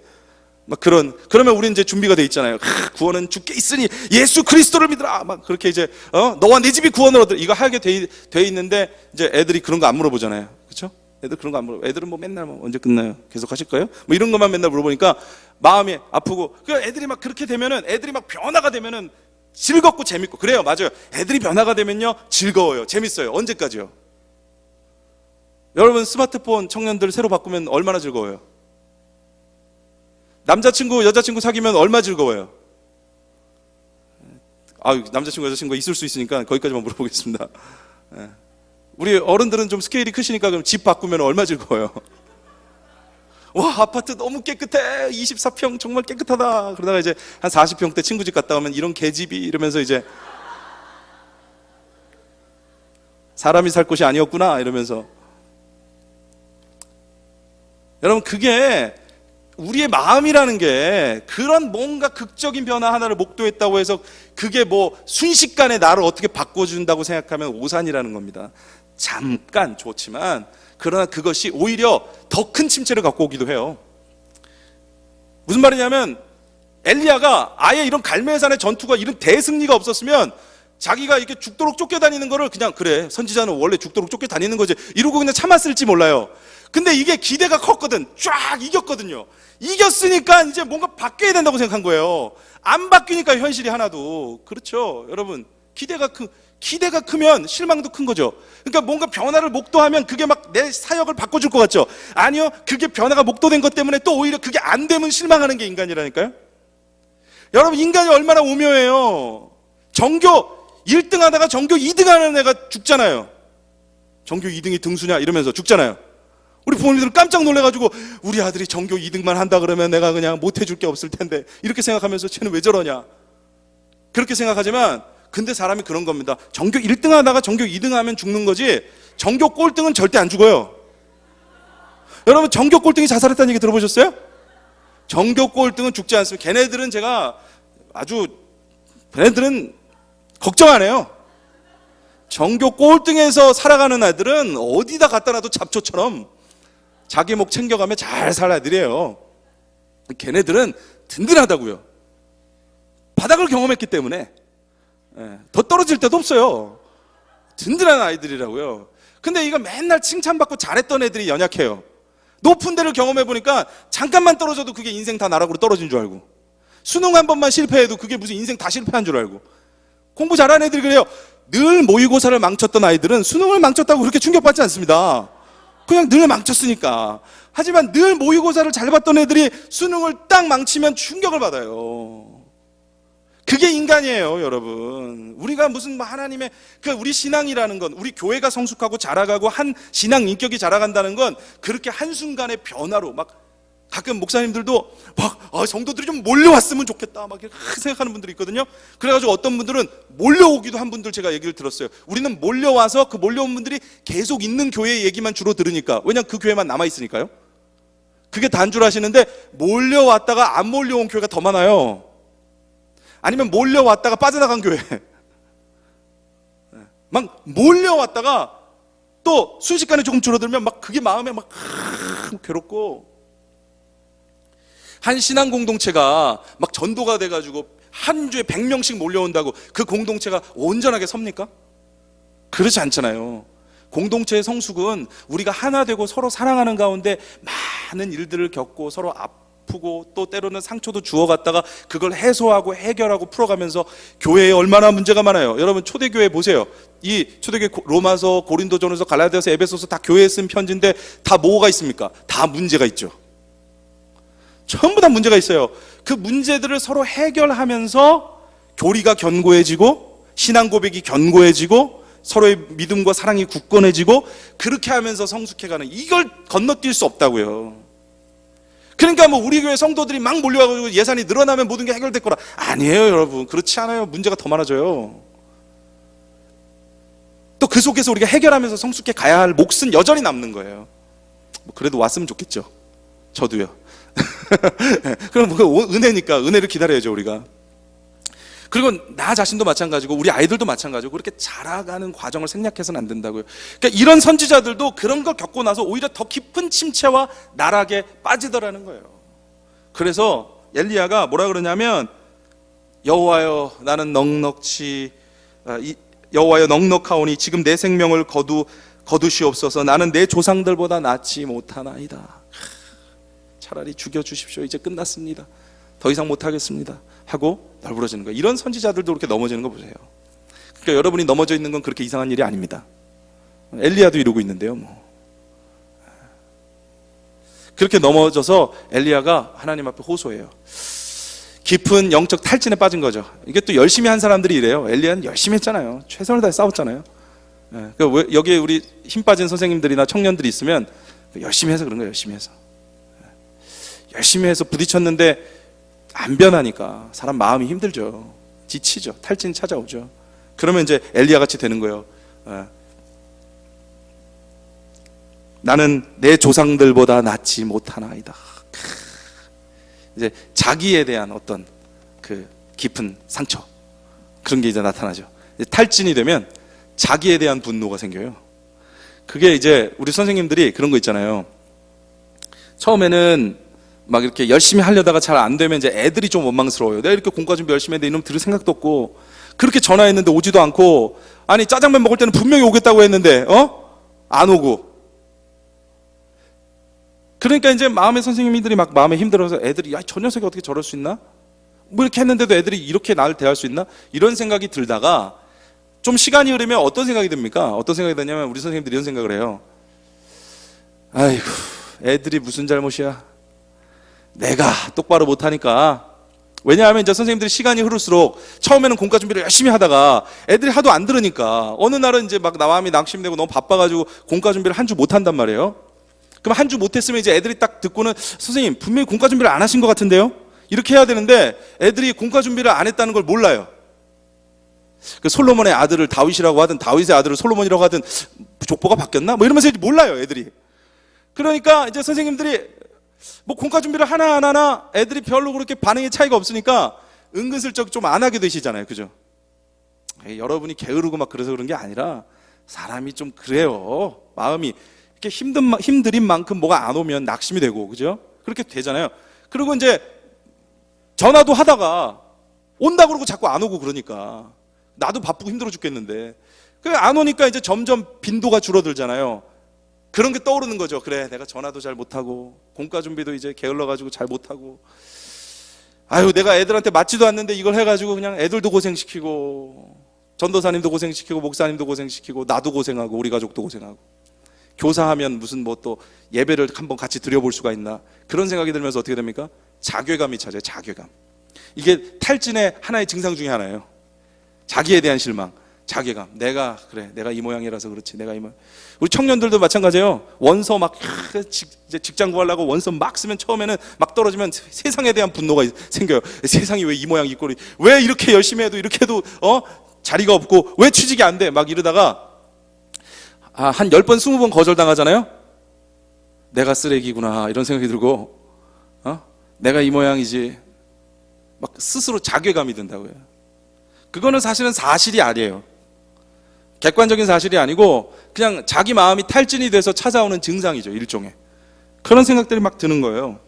막 그러면 우리 이제 준비가 돼 있잖아요. 구원은 주께 있으니 예수 그리스도를 믿으라 막 그렇게 이제 너와 내 집이 구원을 얻으라 이거 하게 돼 있는데 이제 애들이 그런 거 안 물어보잖아요. 그렇죠? 애들 그런 거 안 물어. 애들은 뭐 맨날 뭐 언제 끝나요? 계속 하실 거예요? 뭐 이런 것만 맨날 물어보니까 마음이 아프고 그 애들이 막 그렇게 되면은 애들이 막 변화가 되면은 즐겁고 재밌고 그래요. 맞아요. 애들이 변화가 되면요 즐거워요. 재밌어요. 언제까지요? 여러분 스마트폰 청년들 새로 바꾸면 얼마나 즐거워요? 남자친구 여자친구 사귀면 얼마 즐거워요? 남자친구 여자친구 있을 수 있으니까 거기까지만 물어보겠습니다. 우리 어른들은 좀 스케일이 크시니까 그럼 집 바꾸면 얼마 즐거워요? 와 아파트 너무 깨끗해 24평 정말 깨끗하다 그러다가 이제 한 40평대 친구 집 갔다 오면 이런 개집이 이러면서 이제 사람이 살 곳이 아니었구나 이러면서 여러분 그게 우리의 마음이라는 게 그런 뭔가 극적인 변화 하나를 목도했다고 해서 그게 뭐 순식간에 나를 어떻게 바꿔준다고 생각하면 오산이라는 겁니다. 잠깐 좋지만 그러나 그것이 오히려 더 큰 침체를 갖고 오기도 해요. 무슨 말이냐면 엘리야가 아예 이런 갈멜산의 전투가 이런 대승리가 없었으면 자기가 이렇게 죽도록 쫓겨다니는 거를 그냥 그래 선지자는 원래 죽도록 쫓겨다니는 거지 이러고 그냥 참았을지 몰라요. 근데 이게 기대가 컸거든. 쫙 이겼거든요. 이겼으니까 이제 뭔가 바뀌어야 된다고 생각한 거예요. 안 바뀌니까 현실이 하나도. 그렇죠 여러분 기대가 크면 실망도 큰 거죠. 그러니까 뭔가 변화를 목도하면 그게 막 내 사역을 바꿔줄 것 같죠. 아니요 그게 변화가 목도된 것 때문에 또 오히려 그게 안 되면 실망하는 게 인간이라니까요. 여러분 인간이 얼마나 오묘해요. 전교 1등 하다가 전교 2등 하는 애가 죽잖아요. 전교 2등이 등수냐 이러면서 죽잖아요. 우리 부모님들은 깜짝 놀래가지고 우리 아들이 전교 2등만 한다 그러면 내가 그냥 못해줄 게 없을 텐데 이렇게 생각하면서 쟤는 왜 저러냐 그렇게 생각하지만 근데 사람이 그런 겁니다. 전교 1등 하다가 전교 2등 하면 죽는 거지 전교 꼴등은 절대 안 죽어요. 여러분 전교 꼴등이 자살했다는 얘기 들어보셨어요? 전교 꼴등은 죽지 않습니다. 걔네들은 걱정 안 해요. 전교 꼴등에서 살아가는 애들은 어디다 갖다 놔도 잡초처럼 자기 목 챙겨가며 잘 살 애들이에요. 걔네들은 든든하다고요. 바닥을 경험했기 때문에 더 떨어질 데도 없어요. 든든한 아이들이라고요. 근데 이거 맨날 칭찬받고 잘했던 애들이 연약해요. 높은 데를 경험해 보니까 잠깐만 떨어져도 그게 인생 다 나락으로 떨어진 줄 알고, 수능 한 번만 실패해도 그게 무슨 인생 다 실패한 줄 알고. 공부 잘하는 애들이 그래요. 늘 모의고사를 망쳤던 아이들은 수능을 망쳤다고 그렇게 충격받지 않습니다. 그냥 늘 망쳤으니까. 하지만 늘 모의고사를 잘 봤던 애들이 수능을 딱 망치면 충격을 받아요. 그게 인간이에요, 여러분. 우리가 무슨 하나님의 우리 신앙이라는 건, 우리 교회가 성숙하고 자라가고 한 신앙 인격이 자라간다는 건 그렇게 한순간의 변화로, 막 가끔 목사님들도 성도들이 좀 몰려왔으면 좋겠다 막 이렇게 생각하는 분들이 있거든요. 그래가지고 어떤 분들은 몰려오기도 한 분들 제가 얘기를 들었어요. 우리는 몰려와서 그 몰려온 분들이 계속 있는 교회의 얘기만 주로 들으니까, 왜냐면 그 교회만 남아있으니까요. 그게 단 줄 아시는데 몰려왔다가 안 몰려온 교회가 더 많아요. 아니면 몰려왔다가 빠져나간 교회, 막 몰려왔다가 또 순식간에 조금 줄어들면 막 그게 마음에 막 괴롭고, 한 신앙 공동체가 막 전도가 돼가지고 한 주에 100명씩 몰려온다고 그 공동체가 온전하게 섭니까? 그렇지 않잖아요. 공동체의 성숙은 우리가 하나 되고 서로 사랑하는 가운데 많은 일들을 겪고 서로 아프고 또 때로는 상처도 주워갔다가 그걸 해소하고 해결하고 풀어가면서, 교회에 얼마나 문제가 많아요. 여러분 초대교회 보세요. 이 초대교회 로마서, 고린도전서, 갈라디아서, 에베소서 다 교회에 쓴 편지인데 다 뭐가 있습니까? 다 문제가 있죠. 전부 다 문제가 있어요. 그 문제들을 서로 해결하면서 교리가 견고해지고 신앙 고백이 견고해지고 서로의 믿음과 사랑이 굳건해지고, 그렇게 하면서 성숙해가는, 이걸 건너뛸 수 없다고요. 그러니까 우리 교회 성도들이 막 몰려와가지고 예산이 늘어나면 모든 게 해결될 거라, 아니에요 여러분. 그렇지 않아요. 문제가 더 많아져요. 또 그 속에서 우리가 해결하면서 성숙해 가야 할 몫은 여전히 남는 거예요. 그래도 왔으면 좋겠죠. 저도요. 그럼 은혜니까 은혜를 기다려야죠 우리가. 그리고 나 자신도 마찬가지고 우리 아이들도 마찬가지고 그렇게 자라가는 과정을 생략해서는 안 된다고요. 그러니까 이런 선지자들도 그런 걸 겪고 나서 오히려 더 깊은 침체와 나락에 빠지더라는 거예요. 그래서 엘리야가 뭐라 그러냐면, 여호와여 나는 여호와여 넉넉하오니 지금 내 생명을 거두시옵소서. 나는 내 조상들보다 낫지 못하나이다. 차라리 죽여주십시오. 이제 끝났습니다. 더 이상 못하겠습니다 하고 널브러지는 거예요. 이런 선지자들도 그렇게 넘어지는 거 보세요. 그러니까 여러분이 넘어져 있는 건 그렇게 이상한 일이 아닙니다. 엘리야도 이러고 있는데요. 그렇게 넘어져서 엘리야가 하나님 앞에 호소해요. 깊은 영적 탈진에 빠진 거죠. 이게 또 열심히 한 사람들이 이래요. 엘리야는 열심히 했잖아요. 최선을 다해 싸웠잖아요. 그러니까 여기에 우리 힘 빠진 선생님들이나 청년들이 있으면 열심히 해서 그런 거예요. 열심히 해서 부딪혔는데 안 변하니까 사람 마음이 힘들죠. 지치죠. 탈진이 찾아오죠. 그러면 이제 엘리야 같이 되는 거예요. 나는 내 조상들보다 낫지 못하나이다. 이제 자기에 대한 어떤 그 깊은 상처, 그런 게 이제 나타나죠. 이제 탈진이 되면 자기에 대한 분노가 생겨요. 그게 이제 우리 선생님들이 그런 거 있잖아요. 처음에는 막 이렇게 열심히 하려다가 잘 안 되면 이제 애들이 좀 원망스러워요. 내가 이렇게 공과 준비 열심히 했는데 이놈 들을 생각도 없고, 그렇게 전화했는데 오지도 않고, 아니 짜장면 먹을 때는 분명히 오겠다고 했는데 안 오고. 그러니까 이제 마음의 선생님들이 막 마음에 힘들어서 애들이, 야, 저 녀석이 어떻게 저럴 수 있나? 뭐 이렇게 했는데도 애들이 이렇게 나를 대할 수 있나? 이런 생각이 들다가 좀 시간이 흐르면 어떤 생각이 듭니까? 어떤 생각이 드냐면 우리 선생님들이 이런 생각을 해요. 아이고, 애들이 무슨 잘못이야? 내가 똑바로 못하니까. 왜냐하면 이제 선생님들이 시간이 흐를수록 처음에는 공과 준비를 열심히 하다가 애들이 하도 안 들으니까 어느 날은 이제 막 마음이 낙심되고 너무 바빠가지고 공과 준비를 한 주 못한단 말이에요. 그럼 한 주 못했으면 이제 애들이 딱 듣고는, 선생님 분명히 공과 준비를 안 하신 것 같은데요? 이렇게 해야 되는데 애들이 공과 준비를 안 했다는 걸 몰라요. 그 솔로몬의 아들을 다윗이라고 하든 다윗의 아들을 솔로몬이라고 하든 족보가 바뀌었나? 뭐 이러면서 몰라요 애들이. 그러니까 이제 선생님들이 뭐 공과 준비를 하나 안 하나 애들이 별로 그렇게 반응의 차이가 없으니까 은근슬쩍 좀 안 하게 되시잖아요. 그죠? 여러분이 게으르고 막 그래서 그런 게 아니라 사람이 좀 그래요. 마음이 이렇게 힘들인 만큼 뭐가 안 오면 낙심이 되고, 그죠? 그렇게 되잖아요. 그리고 이제 전화도 하다가 온다 그러고 자꾸 안 오고 그러니까 나도 바쁘고 힘들어 죽겠는데, 안 오니까 이제 점점 빈도가 줄어들잖아요. 그런 게 떠오르는 거죠. 그래, 내가 전화도 잘 못하고 공과 준비도 이제 게을러가지고 잘 못하고, 아유, 내가 애들한테 맞지도 않는데 이걸 해가지고 그냥 애들도 고생시키고, 전도사님도 고생시키고, 목사님도 고생시키고, 나도 고생하고, 우리 가족도 고생하고, 교사하면 무슨 뭐 또 예배를 한번 같이 드려볼 수가 있나, 그런 생각이 들면서 어떻게 됩니까? 자괴감이 찾아요. 자괴감. 이게 탈진의 하나의 증상 중에 하나예요. 자기에 대한 실망, 자괴감. 내가 이 모양이라서 그렇지, 내가 이 모양. 우리 청년들도 마찬가지예요. 원서 막 직장 구하려고 원서 막 쓰면 처음에는 막 떨어지면 세상에 대한 분노가 생겨요. 세상이 왜 이 모양 이 꼴이, 왜 이렇게 열심히 해도 이렇게 해도 자리가 없고, 왜 취직이 안 돼, 막 이러다가 한 10번 20번 거절당하잖아요. 내가 쓰레기구나 이런 생각이 들고, 내가 이 모양이지, 막 스스로 자괴감이 든다고요. 그거는 사실은 사실이 아니에요. 객관적인 사실이 아니고 그냥 자기 마음이 탈진이 돼서 찾아오는 증상이죠. 일종의 그런 생각들이 막 드는 거예요.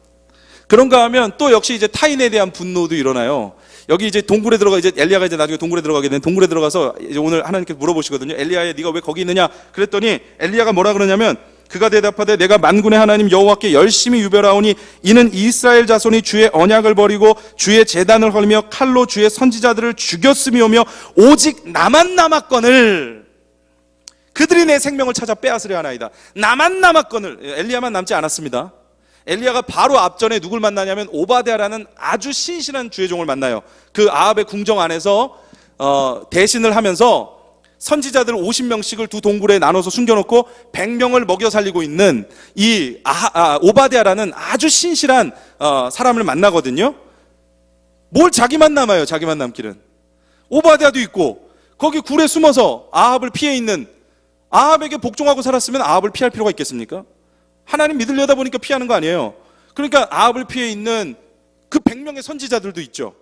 그런가 하면 또 역시 이제 타인에 대한 분노도 일어나요. 여기 이제 동굴에 들어가, 이제 엘리야가 이제 나중에 동굴에 들어가게 되는, 동굴에 들어가서 이제 오늘 하나님께서 물어보시거든요. 엘리야야, 네가 왜 거기 있느냐? 그랬더니 엘리야가 뭐라 그러냐면, 그가 대답하되 내가 만군의 하나님 여호와께 열심히 유별하오니 이는 이스라엘 자손이 주의 언약을 버리고 주의 제단을 헐며 칼로 주의 선지자들을 죽였음이오며 오직 나만 남았거늘 그들이 내 생명을 찾아 빼앗으려 하나이다. 나만 남았거늘. 엘리야만 남지 않았습니다. 엘리야가 바로 앞전에 누굴 만나냐면 오바댜라는 아주 신실한 주의 종을 만나요. 그 아합의 궁정 안에서 대신을 하면서 선지자들 50명씩을 두 동굴에 나눠서 숨겨놓고 100명을 먹여 살리고 있는 이 오바댜라는 아주 신실한 사람을 만나거든요. 뭘 자기만 남아요. 자기만 남기는. 오바댜도 있고 거기 굴에 숨어서 아합을 피해 있는, 아합에게 복종하고 살았으면 아합을 피할 필요가 있겠습니까? 하나님 믿으려다 보니까 피하는 거 아니에요. 그러니까 아합을 피해 있는 그 100명의 선지자들도 있죠.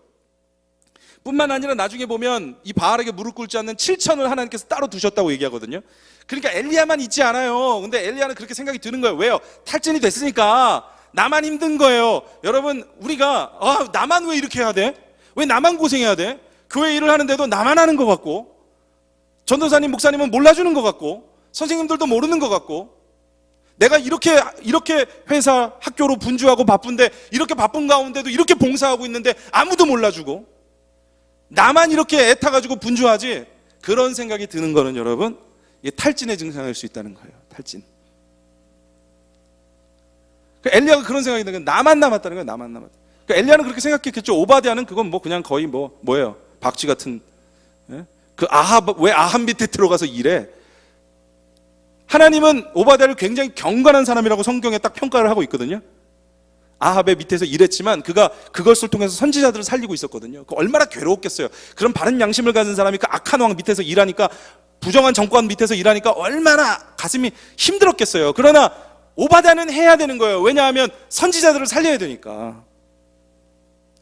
뿐만 아니라 나중에 보면 이 바알에게 무릎 꿇지 않는 7천을 하나님께서 따로 두셨다고 얘기하거든요. 그러니까 엘리야만 있지 않아요. 근데 엘리야는 그렇게 생각이 드는 거예요. 왜요? 탈진이 됐으니까 나만 힘든 거예요. 여러분, 우리가 나만 왜 이렇게 해야 돼? 왜 나만 고생해야 돼? 교회 일을 하는데도 나만 하는 것 같고, 전도사님 목사님은 몰라주는 것 같고, 선생님들도 모르는 것 같고, 내가 이렇게 회사 학교로 분주하고 바쁜데, 이렇게 바쁜 가운데도 이렇게 봉사하고 있는데 아무도 몰라주고, 나만 이렇게 애타가지고 분주하지, 그런 생각이 드는 거는 여러분, 이게 탈진의 증상일 수 있다는 거예요. 탈진. 엘리야가 그런 생각이 드는 거예요. 나만 남았다는 거예요. 나만 남았다. 엘리야는 그렇게 생각했겠죠. 오바댜는 그건 뭐 그냥 거의 뭐예요? 박쥐 같은. 그 왜 아합 밑에 들어가서 일해? 하나님은 오바댜를 굉장히 경건한 사람이라고 성경에 딱 평가를 하고 있거든요. 아합의 밑에서 일했지만 그가 그것을 통해서 선지자들을 살리고 있었거든요. 얼마나 괴로웠겠어요. 그런 바른 양심을 가진 사람이 그 악한 왕 밑에서 일하니까, 부정한 정권 밑에서 일하니까 얼마나 가슴이 힘들었겠어요. 그러나 오바댜는 해야 되는 거예요. 왜냐하면 선지자들을 살려야 되니까.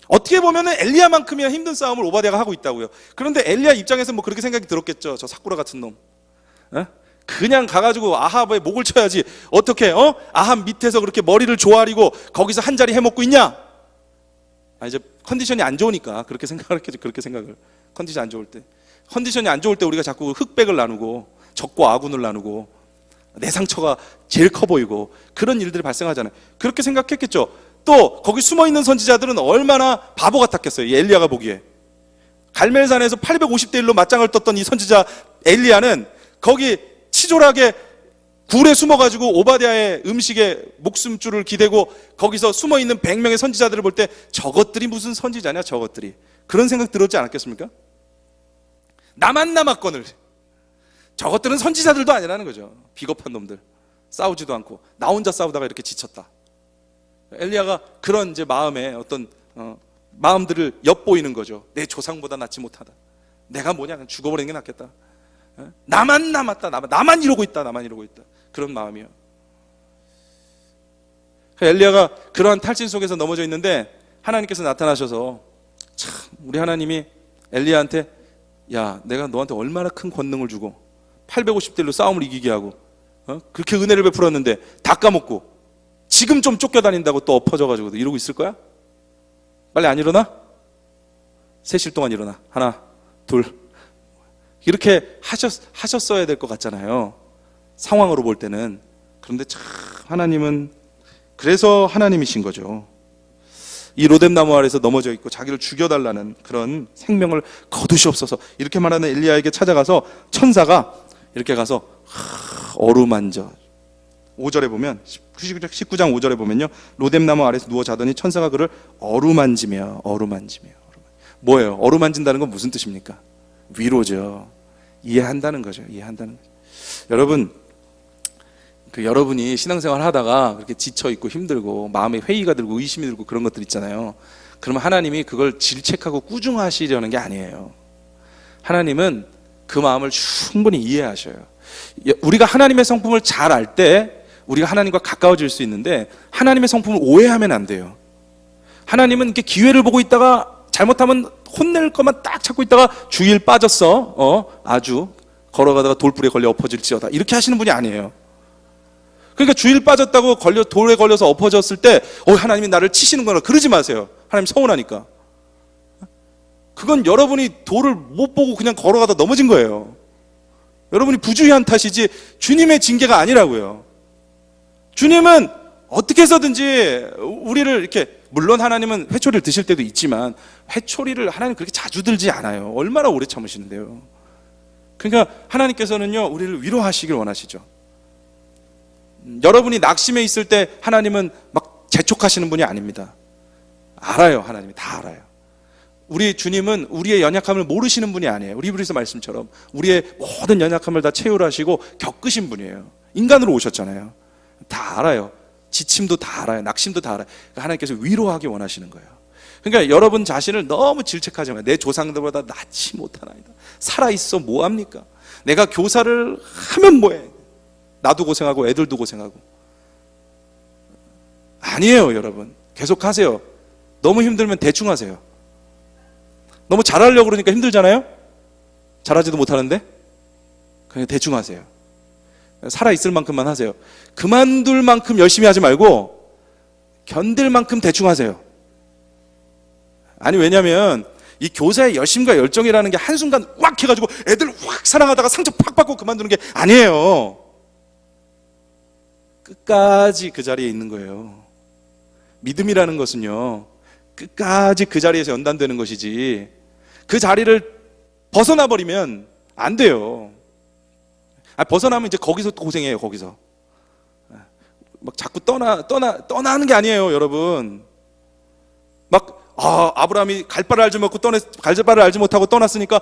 어떻게 보면 엘리야만큼이나 힘든 싸움을 오바댜가 하고 있다고요. 그런데 엘리야 입장에서 뭐 그렇게 생각이 들었겠죠. 저 사꾸라 같은 놈. 그냥 가가지고 아합의 목을 쳐야지. 어떻게 아합 밑에서 그렇게 머리를 조아리고 거기서 한 자리 해먹고 있냐? 이제 컨디션이 안 좋으니까 그렇게 생각을 했겠죠. 그렇게 생각을. 컨디션이 안 좋을 때 우리가 자꾸 흑백을 나누고 적과 아군을 나누고 내 상처가 제일 커 보이고 그런 일들이 발생하잖아요. 그렇게 생각했겠죠. 또 거기 숨어있는 선지자들은 얼마나 바보 같았겠어요. 이 엘리야가 보기에. 갈멜산에서 850대 1로 맞짱을 떴던 이 선지자 엘리야는 거기 치졸하게 굴에 숨어가지고 오바댜의 음식에 목숨줄을 기대고 거기서 숨어있는 100명의 선지자들을 볼 때 저것들이 무슨 선지자냐, 저것들이. 그런 생각 들었지 않았겠습니까? 나만 남았거늘. 저것들은 선지자들도 아니라는 거죠. 비겁한 놈들. 싸우지도 않고 나 혼자 싸우다가 이렇게 지쳤다. 엘리야가 그런 이제 마음에 어떤 마음들을 엿보이는 거죠. 내 조상보다 낫지 못하다. 내가 뭐냐, 그냥 죽어버리는 게 낫겠다. 나만 남았다. 나만 이러고 있다. 그런 마음이요. 엘리야가 그러한 탈진 속에서 넘어져 있는데 하나님께서 나타나셔서, 참 우리 하나님이 엘리야한테, 야, 내가 너한테 얼마나 큰 권능을 주고 850대 1로 싸움을 이기게 하고 그렇게 은혜를 베풀었는데 다 까먹고 지금 좀 쫓겨다닌다고 또 엎어져가지고 이러고 있을 거야? 빨리 안 일어나? 3시 동안 일어나. 하나, 둘, 이렇게 하셨어야 될 것 같잖아요. 상황으로 볼 때는. 그런데 참 하나님은, 그래서 하나님이신 거죠. 이 로뎀나무 아래에서 넘어져 있고 자기를 죽여달라는 그런 생명을 거두시옵소서, 이렇게 말하는 엘리야에게 찾아가서 천사가 이렇게 가서 어루만져. 5절에 보면, 19장 5절에 보면요, 로뎀나무 아래에서 누워 자더니 천사가 그를 어루만지며. 뭐예요? 어루만진다는 건 무슨 뜻입니까? 위로죠. 이해한다는 거죠. 이해한다는 거죠. 여러분, 여러분이 신앙생활 하다가 그렇게 지쳐있고 힘들고 마음에 회의가 들고 의심이 들고 그런 것들 있잖아요. 그러면 하나님이 그걸 질책하고 꾸중하시려는 게 아니에요. 하나님은 그 마음을 충분히 이해하셔요. 우리가 하나님의 성품을 잘 알 때 우리가 하나님과 가까워질 수 있는데, 하나님의 성품을 오해하면 안 돼요. 하나님은 이렇게 기회를 보고 있다가 잘못하면 혼낼 것만 딱 찾고 있다가 주일 빠졌어, 아주 걸어가다가 돌불에 걸려 엎어질지어다, 이렇게 하시는 분이 아니에요. 그러니까 주일 빠졌다고 돌에 걸려서 엎어졌을 때 하나님이 나를 치시는구나, 그러지 마세요. 하나님 서운하니까. 그건 여러분이 돌을 못 보고 그냥 걸어가다 넘어진 거예요. 여러분이 부주의한 탓이지 주님의 징계가 아니라고요. 주님은 어떻게 해서든지 우리를 이렇게, 물론 하나님은 회초리를 드실 때도 있지만 회초리를 하나님 그렇게 자주 들지 않아요. 얼마나 오래 참으시는데요. 그러니까 하나님께서는요, 우리를 위로하시길 원하시죠. 여러분이 낙심해 있을 때 하나님은 막 재촉하시는 분이 아닙니다. 알아요. 하나님이 다 알아요. 우리 주님은 우리의 연약함을 모르시는 분이 아니에요. 우리 히브리서 말씀처럼 우리의 모든 연약함을 다 채우려 하시고 겪으신 분이에요. 인간으로 오셨잖아요. 다 알아요. 지침도 다 알아요. 낙심도 다 알아요. 그러니까 하나님께서 위로하기 원하시는 거예요. 그러니까 여러분 자신을 너무 질책하지 마요. 내 조상들보다 낫지 못하나이다. 살아있어 뭐합니까? 내가 교사를 하면 뭐해? 나도 고생하고 애들도 고생하고. 아니에요. 여러분 계속 하세요. 너무 힘들면 대충 하세요. 너무 잘하려고 그러니까 힘들잖아요. 잘하지도 못하는데 그냥 대충 하세요. 살아있을 만큼만 하세요. 그만둘 만큼 열심히 하지 말고 견딜 만큼 대충 하세요. 아니, 왜냐면 이 교사의 열심과 열정이라는 게 한순간 왁 해가지고 애들 확 사랑하다가 상처 팍 받고 그만두는 게 아니에요. 끝까지 그 자리에 있는 거예요. 믿음이라는 것은요, 끝까지 그 자리에서 연단되는 것이지, 그 자리를 벗어나 버리면 안 돼요. 벗어나면 이제 거기서 또 고생해요. 거기서 막 자꾸 떠나는 게 아니에요. 여러분, 막 아브라함이 갈 바를 알지 못하고 떠났으니까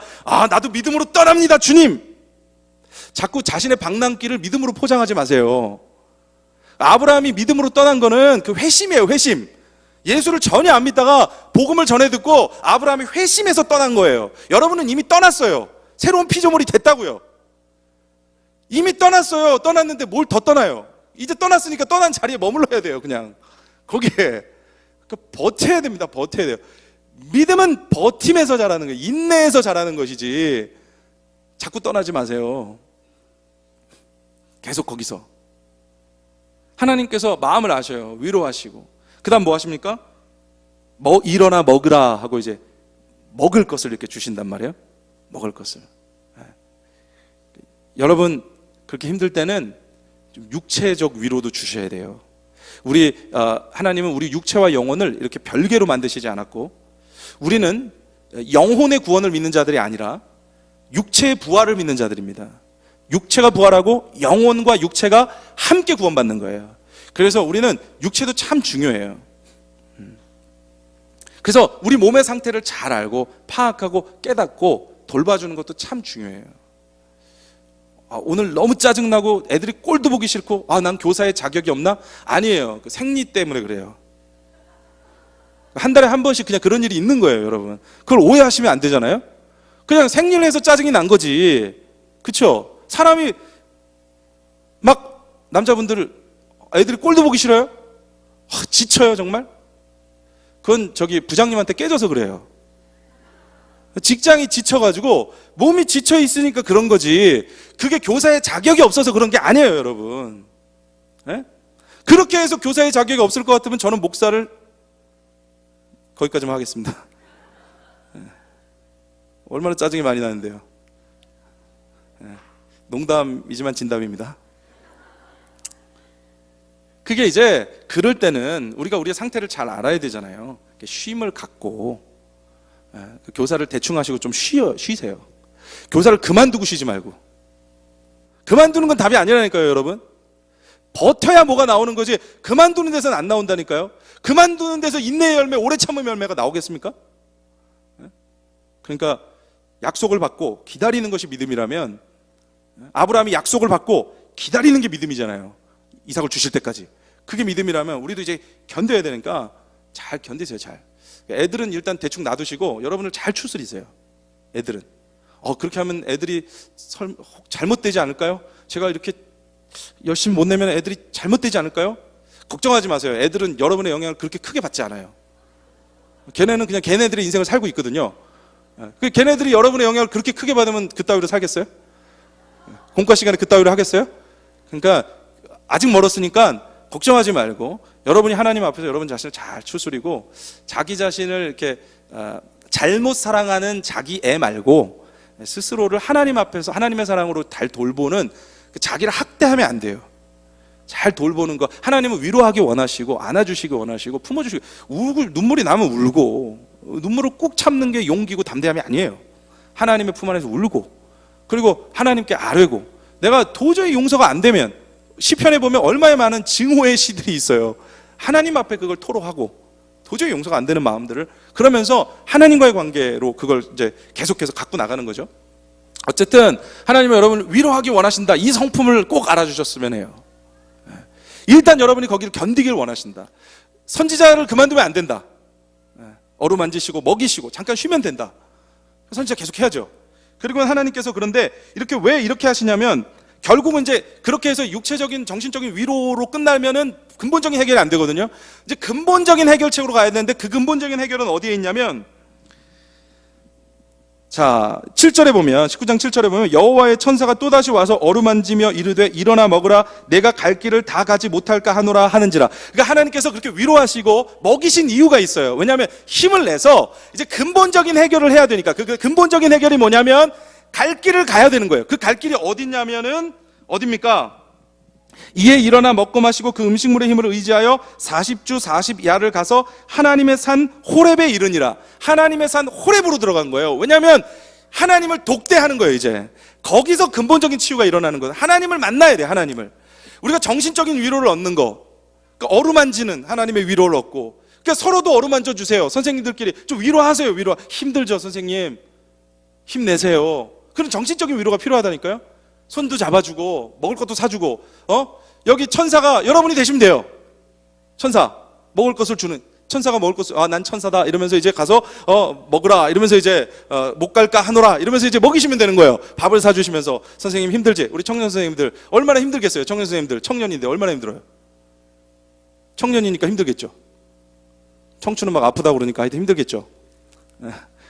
나도 믿음으로 떠납니다, 주님. 자꾸 자신의 방랑길을 믿음으로 포장하지 마세요. 아브라함이 믿음으로 떠난 거는 그 회심이에요. 회심. 예수를 전혀 안 믿다가 복음을 전해 듣고 아브라함이 회심해서 떠난 거예요. 여러분은 이미 떠났어요. 새로운 피조물이 됐다고요. 이미 떠났어요. 떠났는데 뭘 더 떠나요? 이제 떠났으니까 떠난 자리에 머물러야 돼요. 그냥 거기에 버텨야 됩니다. 버텨야 돼요. 믿음은 버팀에서 자라는 거예요. 인내에서 자라는 것이지 자꾸 떠나지 마세요. 계속 거기서. 하나님께서 마음을 아셔요. 위로하시고. 그 다음 뭐 하십니까? 일어나 먹으라 하고 이제 먹을 것을 이렇게 주신단 말이에요. 먹을 것을. 여러분 그렇게 힘들 때는 좀 육체적 위로도 주셔야 돼요. 하나님은 우리 육체와 영혼을 이렇게 별개로 만드시지 않았고, 우리는 영혼의 구원을 믿는 자들이 아니라 육체의 부활을 믿는 자들입니다. 육체가 부활하고 영혼과 육체가 함께 구원받는 거예요. 그래서 우리는 육체도 참 중요해요. 그래서 우리 몸의 상태를 잘 알고 파악하고 깨닫고 돌봐주는 것도 참 중요해요. 오늘 너무 짜증나고 애들이 꼴도 보기 싫고 난 교사의 자격이 없나? 아니에요. 그 생리 때문에 그래요. 한 달에 한 번씩 그냥 그런 일이 있는 거예요. 여러분 그걸 오해하시면 안 되잖아요. 그냥 생리를 해서 짜증이 난 거지. 그쵸? 사람이 막 남자분들 애들이 꼴도 보기 싫어요? 지쳐요 정말? 그건 부장님한테 깨져서 그래요. 직장이 지쳐가지고 몸이 지쳐 있으니까 그런 거지, 그게 교사의 자격이 없어서 그런 게 아니에요. 여러분 그렇게 해서 교사의 자격이 없을 것 같으면 저는 목사를 거기까지만 하겠습니다. 얼마나 짜증이 많이 나는데요. 농담이지만 진담입니다. 그게 이제 그럴 때는 우리가 우리의 상태를 잘 알아야 되잖아요. 쉼을 갖고 교사를 대충 하시고 좀 쉬세요. 교사를 그만두고 쉬지 말고. 그만두는 건 답이 아니라니까요, 여러분. 버텨야 뭐가 나오는 거지 그만두는 데서는 안 나온다니까요. 그만두는 데서 인내의 열매, 오래 참음의 열매가 나오겠습니까? 그러니까 약속을 받고 기다리는 것이 믿음이라면 아브라함이 약속을 받고 기다리는 게 믿음이잖아요. 이삭을 주실 때까지. 그게 믿음이라면 우리도 이제 견뎌야 되니까 잘 견디세요. 잘. 애들은 일단 대충 놔두시고 여러분을 잘 추스리세요. 애들은 그렇게 하면 애들이 혹 잘못되지 않을까요? 제가 이렇게 열심히 못 내면 애들이 잘못되지 않을까요? 걱정하지 마세요. 애들은 여러분의 영향을 그렇게 크게 받지 않아요. 걔네는 그냥 걔네들의 인생을 살고 있거든요. 걔네들이 여러분의 영향을 그렇게 크게 받으면 그따위로 살겠어요? 공과 시간에 그따위로 하겠어요? 그러니까 아직 멀었으니까 걱정하지 말고 여러분이 하나님 앞에서 여러분 자신을 잘 추스리고 자기 자신을 이렇게 잘못 사랑하는 자기 애 말고 스스로를 하나님 앞에서 하나님의 사랑으로 잘 돌보는 자기를 학대하면 안 돼요. 잘 돌보는 거. 하나님은 위로하기 원하시고 안아주시기 원하시고 품어주시고 눈물이 나면 울고 눈물을 꾹 참는 게 용기고 담대함이 아니에요. 하나님의 품 안에서 울고 그리고 하나님께 아뢰고 내가 도저히 용서가 안 되면 시편에 보면 얼마나 많은 증오의 시들이 있어요. 하나님 앞에 그걸 토로하고 도저히 용서가 안 되는 마음들을 그러면서 하나님과의 관계로 그걸 이제 계속해서 갖고 나가는 거죠. 어쨌든 하나님은 여러분을 위로하기 원하신다. 이 성품을 꼭 알아주셨으면 해요. 일단 여러분이 거기를 견디길 원하신다. 선지자를 그만두면 안 된다. 어루만지시고 먹이시고 잠깐 쉬면 된다. 선지자 계속 해야죠. 그리고 하나님께서 그런데 왜 이렇게 하시냐면 결국은 이제 그렇게 해서 육체적인 정신적인 위로로 끝나면은 근본적인 해결이 안 되거든요. 이제 근본적인 해결책으로 가야 되는데 그 근본적인 해결은 어디에 있냐면 자, 7절에 보면 19장 7절에 보면 여호와의 천사가 또다시 와서 어루만지며 이르되 일어나 먹으라 내가 갈 길을 다 가지 못할까 하노라 하는지라. 그러니까 하나님께서 그렇게 위로하시고 먹이신 이유가 있어요. 왜냐하면 힘을 내서 이제 근본적인 해결을 해야 되니까. 그 근본적인 해결이 뭐냐면 갈 길을 가야 되는 거예요. 그 갈 길이 어디냐면은 어딥니까? 이에 일어나 먹고 마시고 그 음식물의 힘을 의지하여 40주 40야를 가서 하나님의 산 호렙에 이르니라. 하나님의 산 호렙으로 들어간 거예요. 왜냐하면 하나님을 독대하는 거예요. 이제 거기서 근본적인 치유가 일어나는 거예요. 하나님을 만나야 돼요. 하나님을. 우리가 정신적인 위로를 얻는 거, 그러니까 어루만지는 하나님의 위로를 얻고, 그러니까 서로도 어루만져 주세요. 선생님들끼리 좀 위로하세요. 힘들죠 선생님, 힘내세요. 그런 정신적인 위로가 필요하다니까요. 손도 잡아주고 먹을 것도 사주고 여기 천사가 여러분이 되시면 돼요. 천사 먹을 것을 주는 천사가 먹을 것을 난 천사다 이러면서 이제 가서 먹으라 이러면서 이제 못 갈까 하노라 이러면서 이제 먹이시면 되는 거예요. 밥을 사주시면서 선생님 힘들지? 우리 청년 선생님들 얼마나 힘들겠어요. 청년 선생님들 청년인데 얼마나 힘들어요. 청년이니까 힘들겠죠. 청춘은 막 아프다고 그러니까 하여튼 힘들겠죠.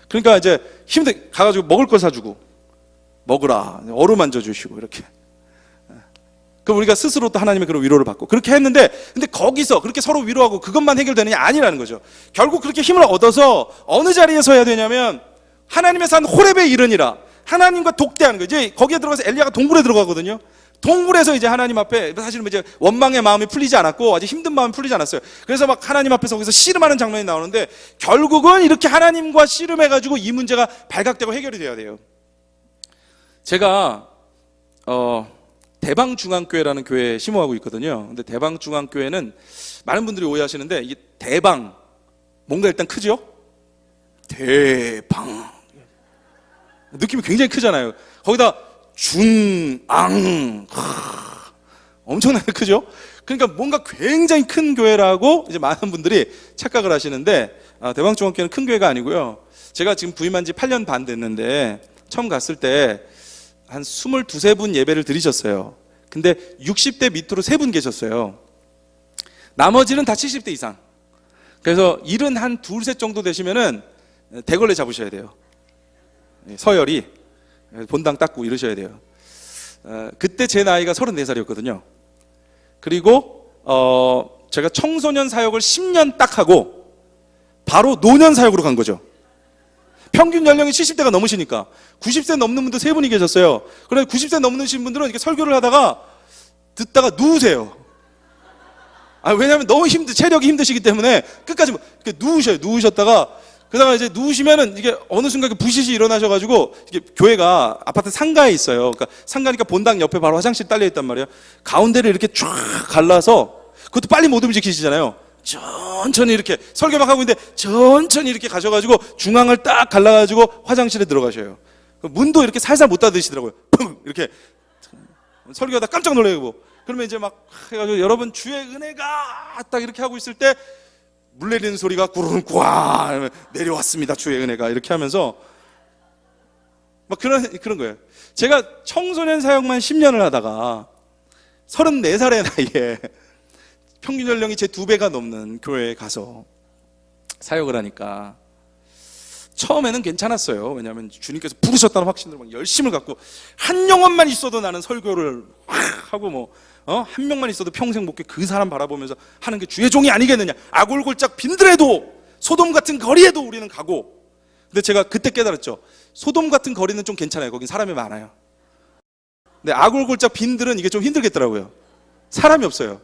그러니까 이제 가가지고 먹을 걸 사주고 먹으라 어루만져 주시고 이렇게. 그럼 우리가 스스로 또 하나님의 그런 위로를 받고 그렇게 했는데 근데 거기서 그렇게 서로 위로하고 그것만 해결되느냐 아니라는 거죠. 결국 그렇게 힘을 얻어서 어느 자리에 서야 되냐면 하나님의 산 호렙에 이르니라. 하나님과 독대하는 거예요. 이제 거기에 들어가서 엘리야가 동굴에 들어가거든요. 동굴에서 이제 하나님 앞에 사실은 이제 원망의 마음이 풀리지 않았고 아주 힘든 마음이 풀리지 않았어요. 그래서 막 하나님 앞에서 거기서 씨름하는 장면이 나오는데 결국은 이렇게 하나님과 씨름해가지고 이 문제가 발각되고 해결이 돼야 돼요. 제가 대방중앙교회라는 교회에 심호하고 있거든요. 근데 대방중앙교회는 많은 분들이 오해하시는데 이게 대방 뭔가 일단 크죠? 대방 느낌이 굉장히 크잖아요. 거기다 중앙 엄청나게 크죠? 그러니까 뭔가 굉장히 큰 교회라고 이제 많은 분들이 착각을 하시는데 대방중앙교회는 큰 교회가 아니고요. 제가 지금 부임한 지 8년 반 됐는데 처음 갔을 때 한 22, 23분 예배를 드리셨어요. 근데 60대 밑으로 3분 계셨어요. 나머지는 다 70대 이상. 그래서 일은 한 둘, 셋 정도 되시면은 대걸레 잡으셔야 돼요. 서열이 본당 닦고 이러셔야 돼요. 그때 제 나이가 34살이었거든요. 그리고 제가 청소년 사역을 10년 딱 하고 바로 노년 사역으로 간 거죠. 평균 연령이 70대가 넘으시니까 90세 넘는 분도 세 분이 계셨어요. 그런데 90세 넘으신 분들은 이렇게 설교를 하다가 듣다가 누우세요. 왜냐하면 너무 체력이 힘드시기 때문에 끝까지 이렇게 누우셨다가 그러다가 이제 누우시면은 이게 어느 순간 부시시 일어나셔가지고 이게 교회가 아파트 상가에 있어요. 그러니까 상가니까 본당 옆에 바로 화장실 딸려 있단 말이에요. 가운데를 이렇게 쫙 갈라서 그것도 빨리 못 움직이시잖아요. 천천히 이렇게 설교 막 하고 있는데 천천히 이렇게 가셔가지고 중앙을 딱 갈라가지고 화장실에 들어가셔요. 문도 이렇게 살살 못 닫으시더라고요. 펑 이렇게 설교하다 깜짝 놀래고 그러면 이제 막 해가지고 여러분 주의 은혜가 딱 이렇게 하고 있을 때 물 내리는 소리가 구르릉 꽝 내려왔습니다. 주의 은혜가 이렇게 하면서 막 그런 거예요. 제가 청소년 사역만 10년을 하다가 34살의 나이에 평균 연령이 제 2배가 넘는 교회에 가서 사역을 하니까 처음에는 괜찮았어요. 왜냐하면 주님께서 부르셨다는 확신으로 막 열심을 갖고 한 영혼만 있어도 나는 설교를 하고 한 명만 있어도 평생 목회 그 사람 바라보면서 하는 게 주의 종이 아니겠느냐. 아골골짝 빈들에도 소돔 같은 거리에도 우리는 가고. 근데 제가 그때 깨달았죠. 소돔 같은 거리는 좀 괜찮아요. 거긴 사람이 많아요. 근데 아골골짝 빈들은 이게 좀 힘들겠더라고요. 사람이 없어요.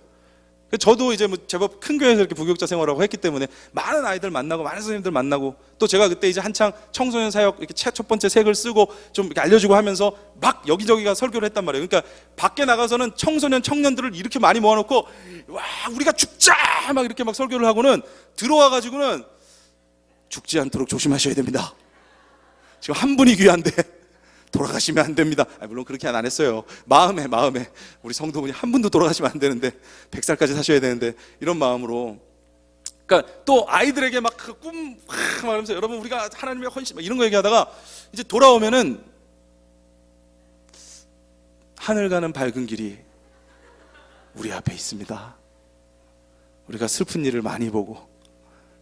저도 이제 제법 큰 교회에서 이렇게 부교육자 생활하고 했기 때문에 많은 아이들 만나고 많은 선생님들 만나고 또 제가 그때 이제 한창 청소년 사역 이렇게 첫 번째 색을 쓰고 좀 이렇게 알려주고 하면서 막 여기저기가 설교를 했단 말이에요. 그러니까 밖에 나가서는 청년들을 이렇게 많이 모아놓고 와 우리가 죽자 막 이렇게 막 설교를 하고는 들어와가지고는 죽지 않도록 조심하셔야 됩니다. 지금 한 분이 귀한데 돌아가시면 안 됩니다. 물론 그렇게 안 했어요. 마음에 우리 성도분이 한 분도 돌아가시면 안 되는데 100살까지 사셔야 되는데 이런 마음으로. 그러니까 또 아이들에게 막 그 꿈 말하면서 여러분 우리가 하나님의 헌신 이런 거 얘기하다가 이제 돌아오면은 하늘 가는 밝은 길이 우리 앞에 있습니다. 우리가 슬픈 일을 많이 보고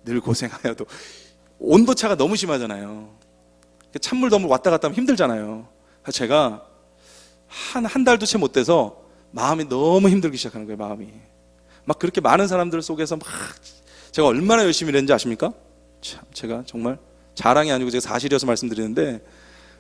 늘 고생하여도 온도차가 너무 심하잖아요. 찬물 더물 왔다 갔다 하면 힘들잖아요. 제가 한 달도 채 못 돼서 마음이 너무 힘들기 시작하는 거예요. 마음이 막 그렇게 많은 사람들 속에서 막 제가 얼마나 열심히 일했는지 아십니까? 참 제가 정말 자랑이 아니고 제가 사실이어서 말씀드리는데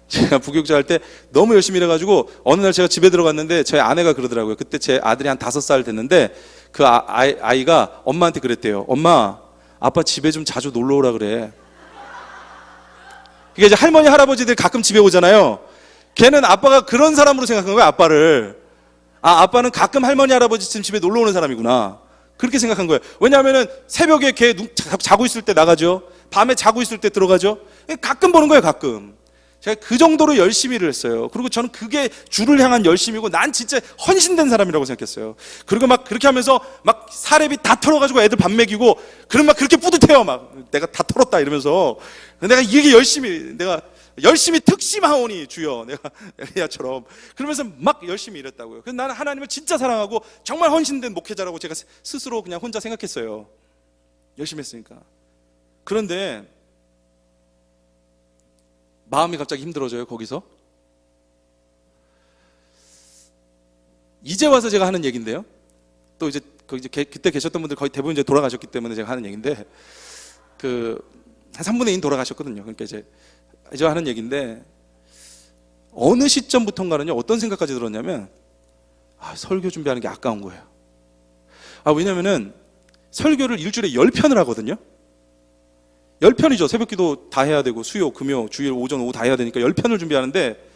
제가 부교육자 할 때 너무 열심히 일해가지고 어느 날 제가 집에 들어갔는데 제 아내가 그러더라고요. 그때 제 아들이 한 5살 됐는데 그 아이가 엄마한테 그랬대요. 엄마 아빠 집에 좀 자주 놀러 오라 그래. 이게 이제 할머니 할아버지들이 가끔 집에 오잖아요. 걔는 아빠가 그런 사람으로 생각한 거예요. 아빠를. 아빠는 가끔 할머니 할아버지 집에 놀러 오는 사람이구나. 그렇게 생각한 거예요. 왜냐하면은 새벽에 걔 자고 있을 때 나가죠. 밤에 자고 있을 때 들어가죠. 가끔 보는 거예요. 가끔. 제가 그 정도로 열심히 일을 했어요. 그리고 저는 그게 주를 향한 열심이고 난 진짜 헌신된 사람이라고 생각했어요. 그리고 막 그렇게 하면서 막 사례비 다 털어가지고 애들 밥 먹이고 그럼 막 그렇게 뿌듯해요. 막 내가 다 털었다 이러면서 내가 이게 내가 열심히 특심하오니 주여 내가 엘리야처럼 그러면서 막 열심히 일했다고요. 그래서 나는 하나님을 진짜 사랑하고 정말 헌신된 목회자라고 제가 스스로 그냥 혼자 생각했어요. 열심히 했으니까. 그런데 마음이 갑자기 힘들어져요. 거기서 이제 와서 제가 하는 얘기인데요. 또 이제 그때 계셨던 분들 거의 대부분 이제 돌아가셨기 때문에 제가 하는 얘기인데 한 3분의 2 돌아가셨거든요. 그러니까 이제 하는 얘기인데 어느 시점부터인가는요 어떤 생각까지 들었냐면 설교 준비하는 게 아까운 거예요. 왜냐면은 설교를 일주일에 10편을 하거든요. 10편이죠. 새벽기도 다 해야 되고 수요, 금요, 주일, 오전, 오후 다 해야 되니까 10편을 준비하는데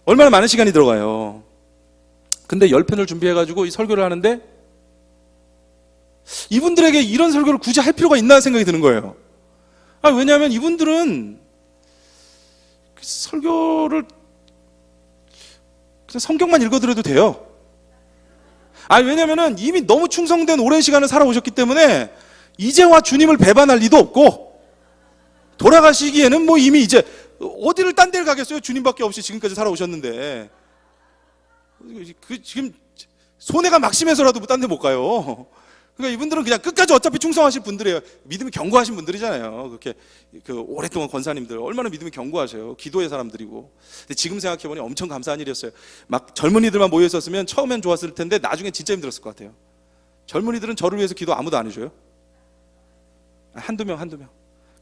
얼마나 많은 시간이 들어가요. 근데 10편을 준비해가지고 이 설교를 하는데 이분들에게 이런 설교를 굳이 할 필요가 있나 생각이 드는 거예요. 왜냐하면 이분들은 설교를 그냥 성경만 읽어드려도 돼요. 왜냐하면 이미 너무 충성된 오랜 시간을 살아오셨기 때문에 이제와 주님을 배반할 리도 없고 돌아가시기에는 이미 이제 어디를 딴 데를 가겠어요. 주님밖에 없이 지금까지 살아오셨는데 지금 손해가 막심해서라도 딴 데 못 가요. 그러니까 이분들은 그냥 끝까지 어차피 충성하실 분들이에요. 믿음이 견고하신 분들이잖아요. 그렇게 오랫동안 권사님들 얼마나 믿음이 견고하셔요. 기도의 사람들이고. 근데 지금 생각해보니 엄청 감사한 일이었어요. 막 젊은이들만 모여 있었으면 처음엔 좋았을 텐데 나중엔 진짜 힘들었을 것 같아요. 젊은이들은 저를 위해서 기도 아무도 안 해줘요. 한두 명.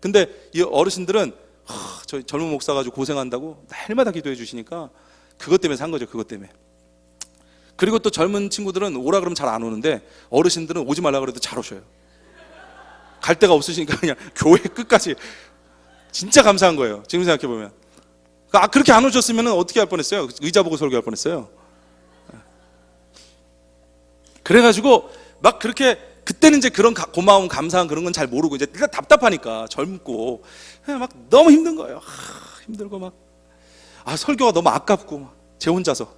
근데 이 어르신들은 저 젊은 목사 가지고 고생한다고 날마다 기도해 주시니까 그것 때문에 산 거죠. 그것 때문에. 그리고 또 젊은 친구들은 오라 그러면 잘 안 오는데 어르신들은 오지 말라 그래도 잘 오셔요. 갈 데가 없으시니까 그냥 교회 끝까지. 진짜 감사한 거예요. 지금 생각해 보면. 그렇게 안 오셨으면 어떻게 할 뻔했어요? 의자 보고 설교할 뻔했어요. 그래가지고 막 그렇게 그때는 이제 그런 고마움, 감사한 그런 건 잘 모르고 이제 내가 답답하니까 젊고 그냥 막 너무 힘든 거예요. 힘들고 막 설교가 너무 아깝고 막 제 혼자서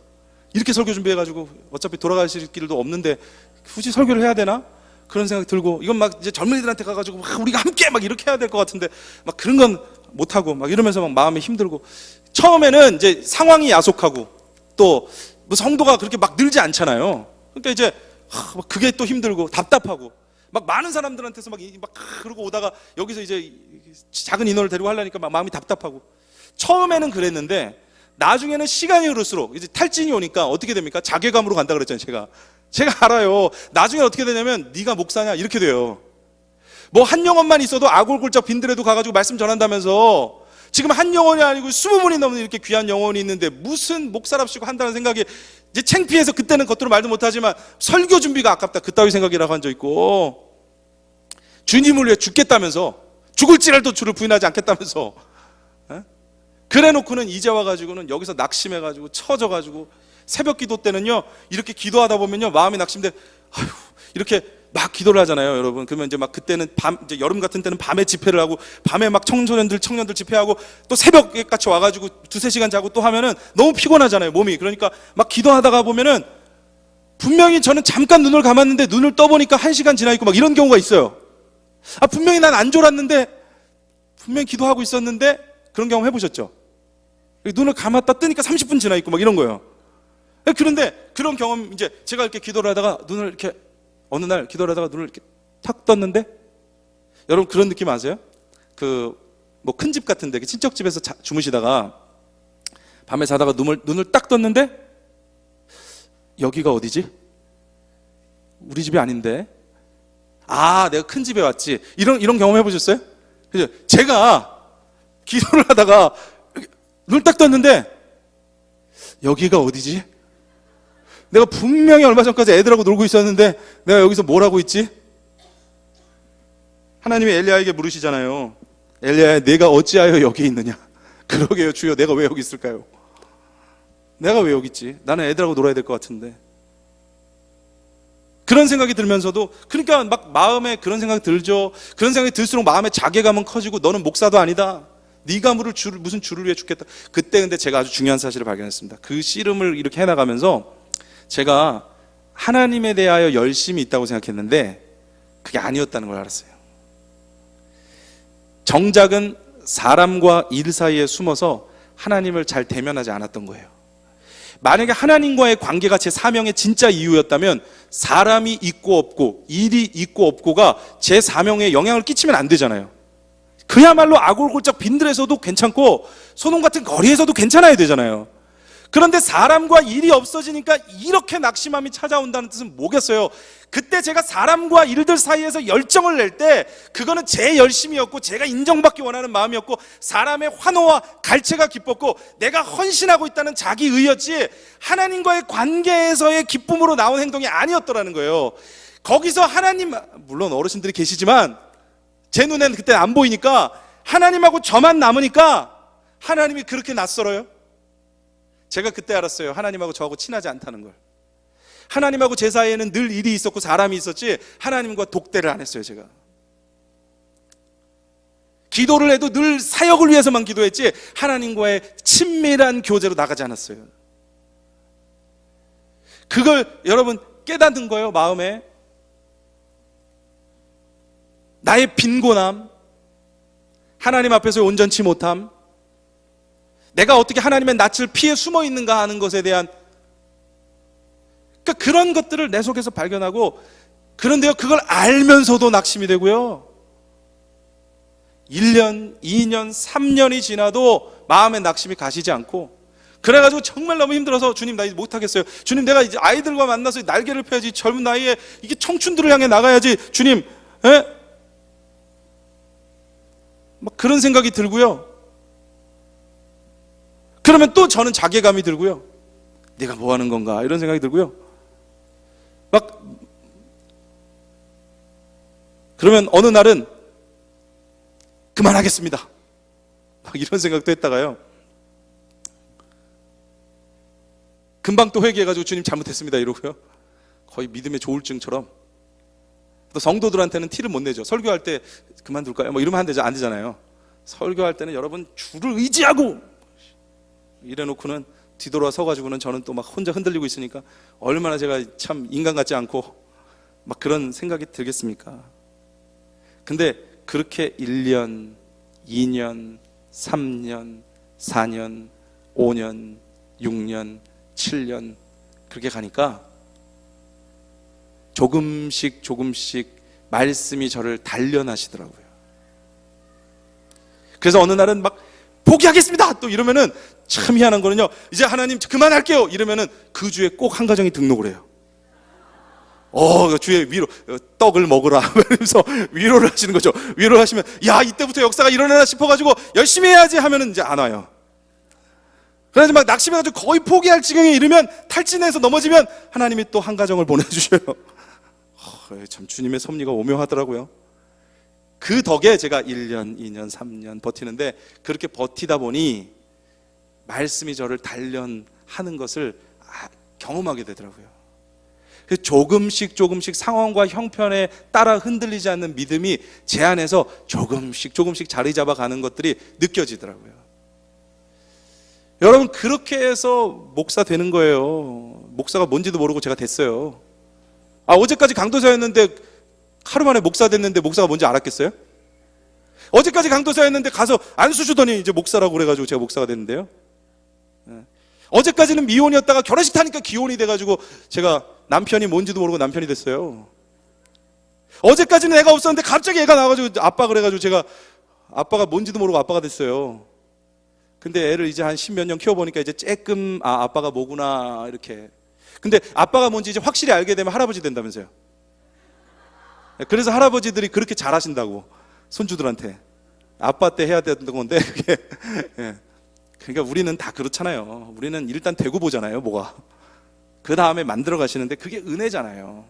이렇게 설교 준비해가지고 어차피 돌아가실 길도 없는데 굳이 설교를 해야 되나? 그런 생각이 들고 이건 막 이제 젊은이들한테 가가지고 막 우리가 함께 막 이렇게 해야 될 것 같은데 막 그런 건 못하고 막 이러면서 막 마음이 힘들고 처음에는 이제 상황이 야속하고 또 뭐 성도가 그렇게 막 늘지 않잖아요. 그러니까 이제 막 그게 또 힘들고 답답하고 막 많은 사람들한테서 막 그러고 오다가 여기서 이제 작은 인원을 데리고 하려니까 막 마음이 답답하고 처음에는 그랬는데 나중에는 시간이 흐를수록 이제 탈진이 오니까 어떻게 됩니까? 자괴감으로 간다 그랬잖아요. 제가 알아요. 나중에 어떻게 되냐면 네가 목사냐 이렇게 돼요. 뭐 한 영혼만 있어도 아골골짝 빈들에도 가가지고 말씀 전한다면서 지금 한 영혼이 아니고 20분이 넘는 이렇게 귀한 영혼이 있는데 무슨 목사랍시고 한다는 생각이 이제 창피해서 그때는 겉으로 말도 못하지만 설교 준비가 아깝다 그따위 생각이라고 한 적 있고 주님을 위해 죽겠다면서 죽을지라도 주를 부인하지 않겠다면서 그래 놓고는 이제 와가지고는 여기서 낙심해가지고 처져가지고 새벽 기도 때는요 이렇게 기도하다 보면요 마음이 낙심돼 이렇게 막 기도를 하잖아요 여러분. 그러면 이제 막 그때는 이제 여름 같은 때는 밤에 집회를 하고 밤에 막 청년들 집회하고 또 새벽에 같이 와가지고 2-3시간 자고 또 하면은 너무 피곤하잖아요 몸이. 그러니까 막 기도하다가 보면은 분명히 저는 잠깐 눈을 감았는데 눈을 떠보니까 1시간 지나 있고 막 이런 경우가 있어요. 분명히 난 안 졸았는데 분명히 기도하고 있었는데 그런 경험 해보셨죠? 눈을 감았다 뜨니까 30분 지나 있고 막 이런 거예요. 그런데 그런 경험 이제 제가 이렇게 기도를 하다가 눈을 이렇게 어느 날 기도를 하다가 눈을 이렇게 탁 떴는데 여러분 그런 느낌 아세요? 뭐 큰 집 같은데 친척 집에서 주무시다가 밤에 자다가 눈을 딱 떴는데 여기가 어디지? 우리 집이 아닌데 내가 큰 집에 왔지. 이런 경험 해보셨어요? 그죠? 제가 기도를 하다가 눈을 딱 떴는데 여기가 어디지? 내가 분명히 얼마 전까지 애들하고 놀고 있었는데 내가 여기서 뭘 하고 있지? 하나님이 엘리야에게 물으시잖아요. 엘리야야 내가 어찌하여 여기 있느냐? 그러게요 주여 내가 왜 여기 있을까요? 내가 왜 여기 있지? 나는 애들하고 놀아야 될 것 같은데. 그런 생각이 들면서도 그러니까 막 마음에 그런 생각이 들죠. 그런 생각이 들수록 마음의 자괴감은 커지고 너는 목사도 아니다. 네가 무슨 주를 위해 죽겠다. 그때 근데 제가 아주 중요한 사실을 발견했습니다. 그 씨름을 이렇게 해나가면서 제가 하나님에 대하여 열심이 있다고 생각했는데 그게 아니었다는 걸 알았어요. 정작은 사람과 일 사이에 숨어서 하나님을 잘 대면하지 않았던 거예요. 만약에 하나님과의 관계가 제 사명의 진짜 이유였다면 사람이 있고 없고 일이 있고 없고가 제 사명에 영향을 끼치면 안 되잖아요. 그야말로 아골골짝 빈들에서도 괜찮고 소놈 같은 거리에서도 괜찮아야 되잖아요. 그런데 사람과 일이 없어지니까 이렇게 낙심함이 찾아온다는 뜻은 뭐겠어요? 그때 제가 사람과 일들 사이에서 열정을 낼 때 그거는 제 열심이었고 제가 인정받기 원하는 마음이었고 사람의 환호와 갈채가 기뻤고 내가 헌신하고 있다는 자기의였지 하나님과의 관계에서의 기쁨으로 나온 행동이 아니었더라는 거예요. 거기서 하나님, 물론 어르신들이 계시지만 제 눈에는 그때 안 보이니까 하나님하고 저만 남으니까 하나님이 그렇게 낯설어요? 제가 그때 알았어요. 하나님하고 저하고 친하지 않다는 걸. 하나님하고 제 사이에는 늘 일이 있었고 사람이 있었지 하나님과 독대를 안 했어요. 제가 기도를 해도 늘 사역을 위해서만 기도했지 하나님과의 친밀한 교제로 나가지 않았어요. 그걸 여러분 깨닫는 거예요. 마음에 나의 빈곤함, 하나님 앞에서 온전치 못함, 내가 어떻게 하나님의 낯을 피해 숨어 있는가 하는 것에 대한 그러니까 그런 것들을 내 속에서 발견하고 그런데요 그걸 알면서도 낙심이 되고요 1년, 2년, 3년이 지나도 마음의 낙심이 가시지 않고 그래가지고 정말 너무 힘들어서 주님 나 이제 못하겠어요. 주님 내가 이제 아이들과 만나서 날개를 펴야지. 젊은 나이에 이게 청춘들을 향해 나가야지. 주님 막 그런 생각이 들고요 그러면 또 저는 자괴감이 들고요. 내가 뭐 하는 건가 이런 생각이 들고요. 막 그러면 어느 날은 그만하겠습니다. 막 이런 생각도 했다가요. 금방 또 회개해가지고 주님 잘못했습니다 이러고요. 거의 믿음의 조울증처럼. 또 성도들한테는 티를 못 내죠. 설교할 때 그만둘까요? 뭐 이러면 안 되잖아요. 설교할 때는 여러분 주를 의지하고 이래놓고는 뒤돌아 서가지고는 저는 또 막 혼자 흔들리고 있으니까 얼마나 제가 참 인간 같지 않고 막 그런 생각이 들겠습니까? 근데 그렇게 1년, 2년, 3년, 4년, 5년, 6년, 7년 그렇게 가니까 조금씩 말씀이 저를 단련하시더라고요. 그래서 어느 날은 막 포기하겠습니다 또 이러면은 참 희한한 거는요, 이제 하나님 그만할게요 이러면은 그 주에 꼭 한 가정이 등록을 해요. 주에 위로 떡을 먹으라 그러면서 위로를 하시는 거죠. 위로를 하시면 야 이때부터 역사가 일어나나 싶어가지고 열심히 해야지 하면은 이제 안 와요. 그래서 막 낙심해가지고 거의 포기할 지경에 이르면 탈진해서 넘어지면 하나님이 또 한 가정을 보내주셔요. 참 주님의 섭리가 오묘하더라고요. 그 덕에 제가 1년, 2년, 3년 버티는데 그렇게 버티다 보니 말씀이 저를 단련하는 것을 경험하게 되더라고요. 조금씩 상황과 형편에 따라 흔들리지 않는 믿음이 제 안에서 조금씩 자리 잡아가는 것들이 느껴지더라고요. 여러분 그렇게 해서 목사 되는 거예요. 목사가 뭔지도 모르고 제가 됐어요. 어제까지 강도사였는데 하루 만에 목사 됐는데 목사가 뭔지 알았겠어요? 어제까지 강도사였는데 가서 안수 주더니 이제 목사라고 그래가지고 제가 목사가 됐는데요. 어제까지는 미혼이었다가 결혼식 타니까 기혼이 돼가지고 제가 남편이 뭔지도 모르고 남편이 됐어요. 어제까지는 애가 없었는데 갑자기 애가 나와가지고 아빠 그래가지고 제가 아빠가 뭔지도 모르고 아빠가 됐어요. 근데 애를 이제 한 10몇 년 키워보니까 이제 쬐끔 아빠가 뭐구나 이렇게. 근데 아빠가 뭔지 이제 확실히 알게 되면 할아버지 된다면서요. 그래서 할아버지들이 그렇게 잘하신다고 손주들한테 아빠 때 해야 되는 건데 그게 그러니까 우리는 다 그렇잖아요. 우리는 일단 되고 보잖아요. 뭐가 그 다음에 만들어 가시는데 그게 은혜잖아요.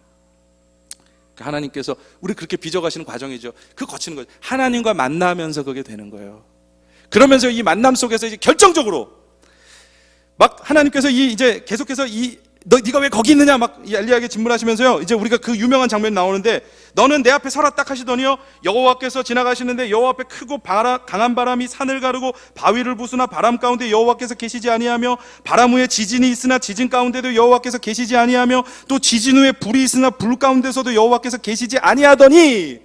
하나님께서 우리 그렇게 빚어가시는 과정이죠. 그 거치는 거죠. 하나님과 만나면서 그게 되는 거예요. 그러면서 이 만남 속에서 이제 결정적으로 막 하나님께서 이제 계속해서 네가 왜 거기 있느냐 막 엘리야에게 질문하시면서요. 이제 우리가 그 유명한 장면이 나오는데 너는 내 앞에 서라 딱 하시더니요. 여호와께서 지나가시는데 여호와 앞에 크고 강한 바람이 산을 가르고 바위를 부수나 바람 가운데 여호와께서 계시지 아니하며 바람 후에 지진이 있으나 지진 가운데도 여호와께서 계시지 아니하며 또 지진 후에 불이 있으나 불 가운데서도 여호와께서 계시지 아니하더니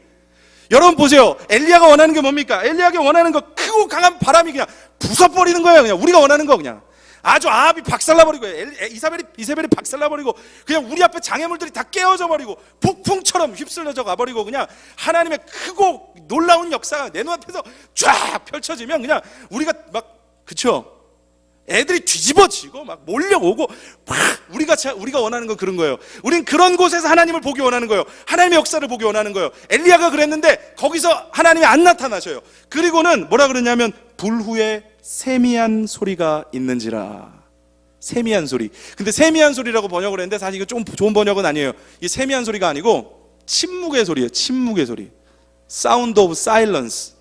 여러분 보세요. 엘리야가 원하는 게 뭡니까? 엘리야가 원하는 거 크고 강한 바람이 그냥 부숴버리는 거예요. 그냥 우리가 원하는 거 그냥 아주 아합이 박살나버리고 이세벨이 박살나버리고 그냥 우리 앞에 장애물들이 다 깨어져 버리고 폭풍처럼 휩쓸려져 가버리고 그냥 하나님의 크고 놀라운 역사가 내 눈앞에서 쫙 펼쳐지면 그냥 우리가 막 그쵸? 애들이 뒤집어지고 막 몰려오고 막 우리가 원하는 건 그런 거예요. 우린 그런 곳에서 하나님을 보기 원하는 거예요. 하나님의 역사를 보기 원하는 거예요. 엘리야가 그랬는데 거기서 하나님이 안 나타나셔요. 그리고는 뭐라 그러냐면 불 후에 세미한 소리가 있는지라. 세미한 소리. 근데 세미한 소리라고 번역을 했는데 사실 이거 좀 좋은 번역은 아니에요. 이 세미한 소리가 아니고 침묵의 소리예요. 침묵의 소리. Sound of Silence.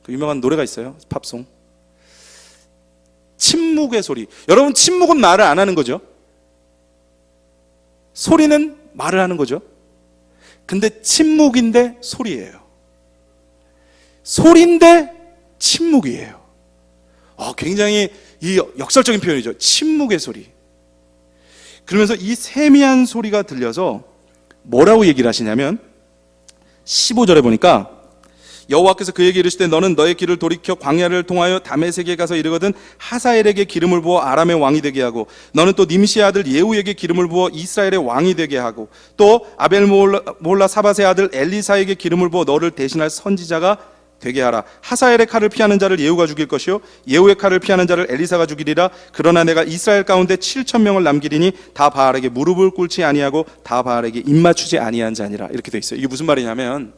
그 유명한 노래가 있어요. 팝송. 침묵의 소리. 여러분 침묵은 말을 안 하는 거죠. 소리는 말을 하는 거죠. 근데 침묵인데 소리예요. 소리인데 침묵이에요. 굉장히 이 역설적인 표현이죠. 침묵의 소리. 그러면서 이 세미한 소리가 들려서 뭐라고 얘기를 하시냐면 15절에 보니까 여호와께서 그에게 이르시되 너는 너의 길을 돌이켜 광야를 통하여 다메섹에 가서 이르거든 하사엘에게 기름을 부어 아람의 왕이 되게 하고 너는 또 님시의 아들 예후에게 기름을 부어 이스라엘의 왕이 되게 하고 또 아벨 몰라 사밧의 아들 엘리사에게 기름을 부어 너를 대신할 선지자가 되게 하라. 하사엘의 칼을 피하는 자를 예후가 죽일 것이요 예후의 칼을 피하는 자를 엘리사가 죽이리라. 그러나 내가 이스라엘 가운데 7,000명을 남기리니 다 바알에게 무릎을 꿇지 아니하고 다 바알에게 입맞추지 아니한 자니라. 이렇게 돼 있어요. 이게 무슨 말이냐면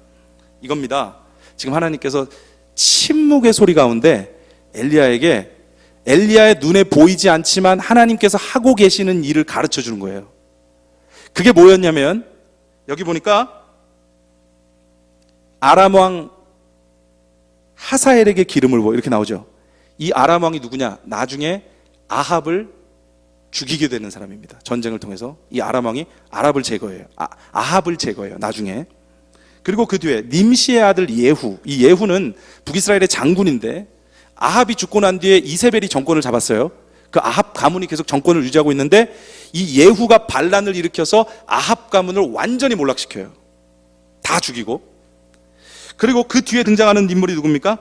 이겁니다. 지금 하나님께서 침묵의 소리 가운데 엘리야에게 엘리야의 눈에 보이지 않지만 하나님께서 하고 계시는 일을 가르쳐 주는 거예요. 그게 뭐였냐면 여기 보니까 아람 왕 하사엘에게 기름을 부어 이렇게 나오죠. 이 아람 왕이 누구냐? 나중에 아합을 죽이게 되는 사람입니다. 전쟁을 통해서 이 아람 왕이 아합을 제거해요. 아합을 제거해요. 나중에. 그리고 그 뒤에 님시의 아들 예후. 이 예후는 북이스라엘의 장군인데 아합이 죽고 난 뒤에 이세벨이 정권을 잡았어요. 그 아합 가문이 계속 정권을 유지하고 있는데 이 예후가 반란을 일으켜서 아합 가문을 완전히 몰락시켜요. 다 죽이고. 그리고 그 뒤에 등장하는 인물이 누굽니까?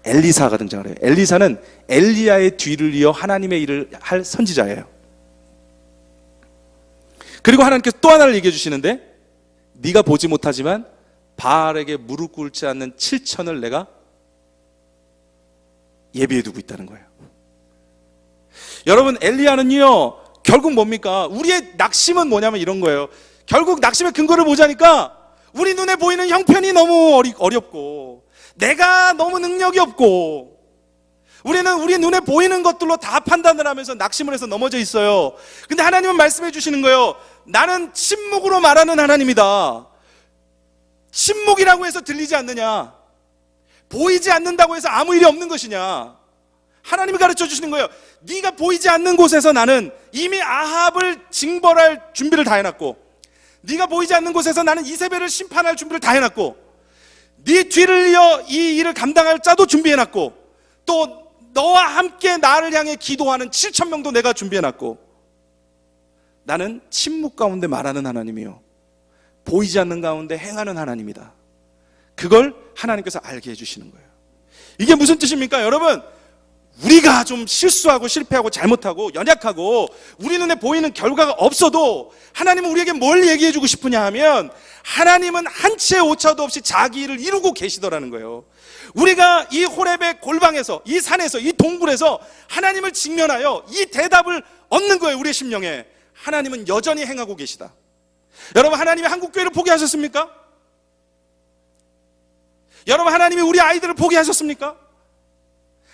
엘리사가 등장을 해요. 엘리사는 엘리야의 뒤를 이어 하나님의 일을 할 선지자예요. 그리고 하나님께서 또 하나를 얘기해 주시는데 네가 보지 못하지만 바알에게 무릎 꿇지 않는 7천을 내가 예비해 두고 있다는 거예요. 여러분, 엘리야는요 결국 뭡니까? 우리의 낙심은 뭐냐면 이런 거예요. 결국 낙심의 근거를 보자니까 우리 눈에 보이는 형편이 너무 어렵고 내가 너무 능력이 없고 우리는 우리 눈에 보이는 것들로 다 판단을 하면서 낙심을 해서 넘어져 있어요. 근데 하나님은 말씀해 주시는 거예요. 나는 침묵으로 말하는 하나님이다. 침묵이라고 해서 들리지 않느냐? 보이지 않는다고 해서 아무 일이 없는 것이냐? 하나님이 가르쳐 주시는 거예요. 네가 보이지 않는 곳에서 나는 이미 아합을 징벌할 준비를 다 해놨고, 네가 보이지 않는 곳에서 나는 이세벨을 심판할 준비를 다 해놨고, 네 뒤를 이어 이 일을 감당할 자도 준비해놨고, 또 너와 함께 나를 향해 기도하는 7천 명도 내가 준비해놨고, 나는 침묵 가운데 말하는 하나님이요 보이지 않는 가운데 행하는 하나님이다. 그걸 하나님께서 알게 해주시는 거예요. 이게 무슨 뜻입니까? 여러분, 우리가 좀 실수하고 실패하고 잘못하고 연약하고 우리 눈에 보이는 결과가 없어도 하나님은 우리에게 뭘 얘기해 주고 싶으냐 하면, 하나님은 한 치의 오차도 없이 자기 일을 이루고 계시더라는 거예요. 우리가 이 호렙의 골방에서, 이 산에서, 이 동굴에서 하나님을 직면하여 이 대답을 얻는 거예요. 우리의 심령에 하나님은 여전히 행하고 계시다. 여러분, 하나님이 한국교회를 포기하셨습니까? 여러분, 하나님이 우리 아이들을 포기하셨습니까?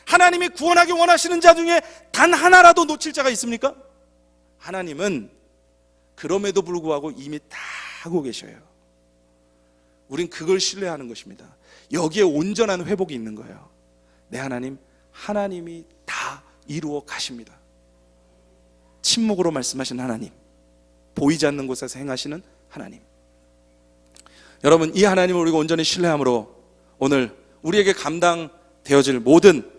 하나님이 구원하기 원하시는 자 중에 단 하나라도 놓칠 자가 있습니까? 하나님은 그럼에도 불구하고 이미 다 하고 계셔요. 우린 그걸 신뢰하는 것입니다. 여기에 온전한 회복이 있는 거예요. 내 하나님, 하나님이 다 이루어 가십니다. 침묵으로 말씀하신 하나님, 보이지 않는 곳에서 행하시는 하나님. 여러분, 이 하나님을 우리가 온전히 신뢰함으로 오늘 우리에게 감당되어질 모든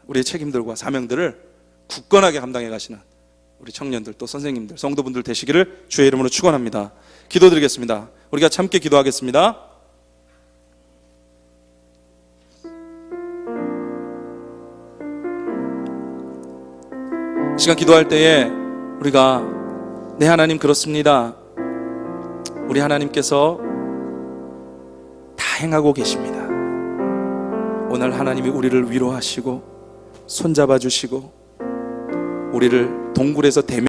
우리의 책임들과 사명들을 굳건하게 감당해 가시는 우리 청년들, 또 선생님들, 성도분들 되시기를 주의 이름으로 축원합니다. 기도드리겠습니다. 우리가 함께 기도하겠습니다. 시간 기도할 때에 우리가 네 하나님 그렇습니다. 우리 하나님께서 다 행하고 계십니다. 오늘 하나님이 우리를 위로하시고 손잡아 주시고 우리를 동굴에서 대면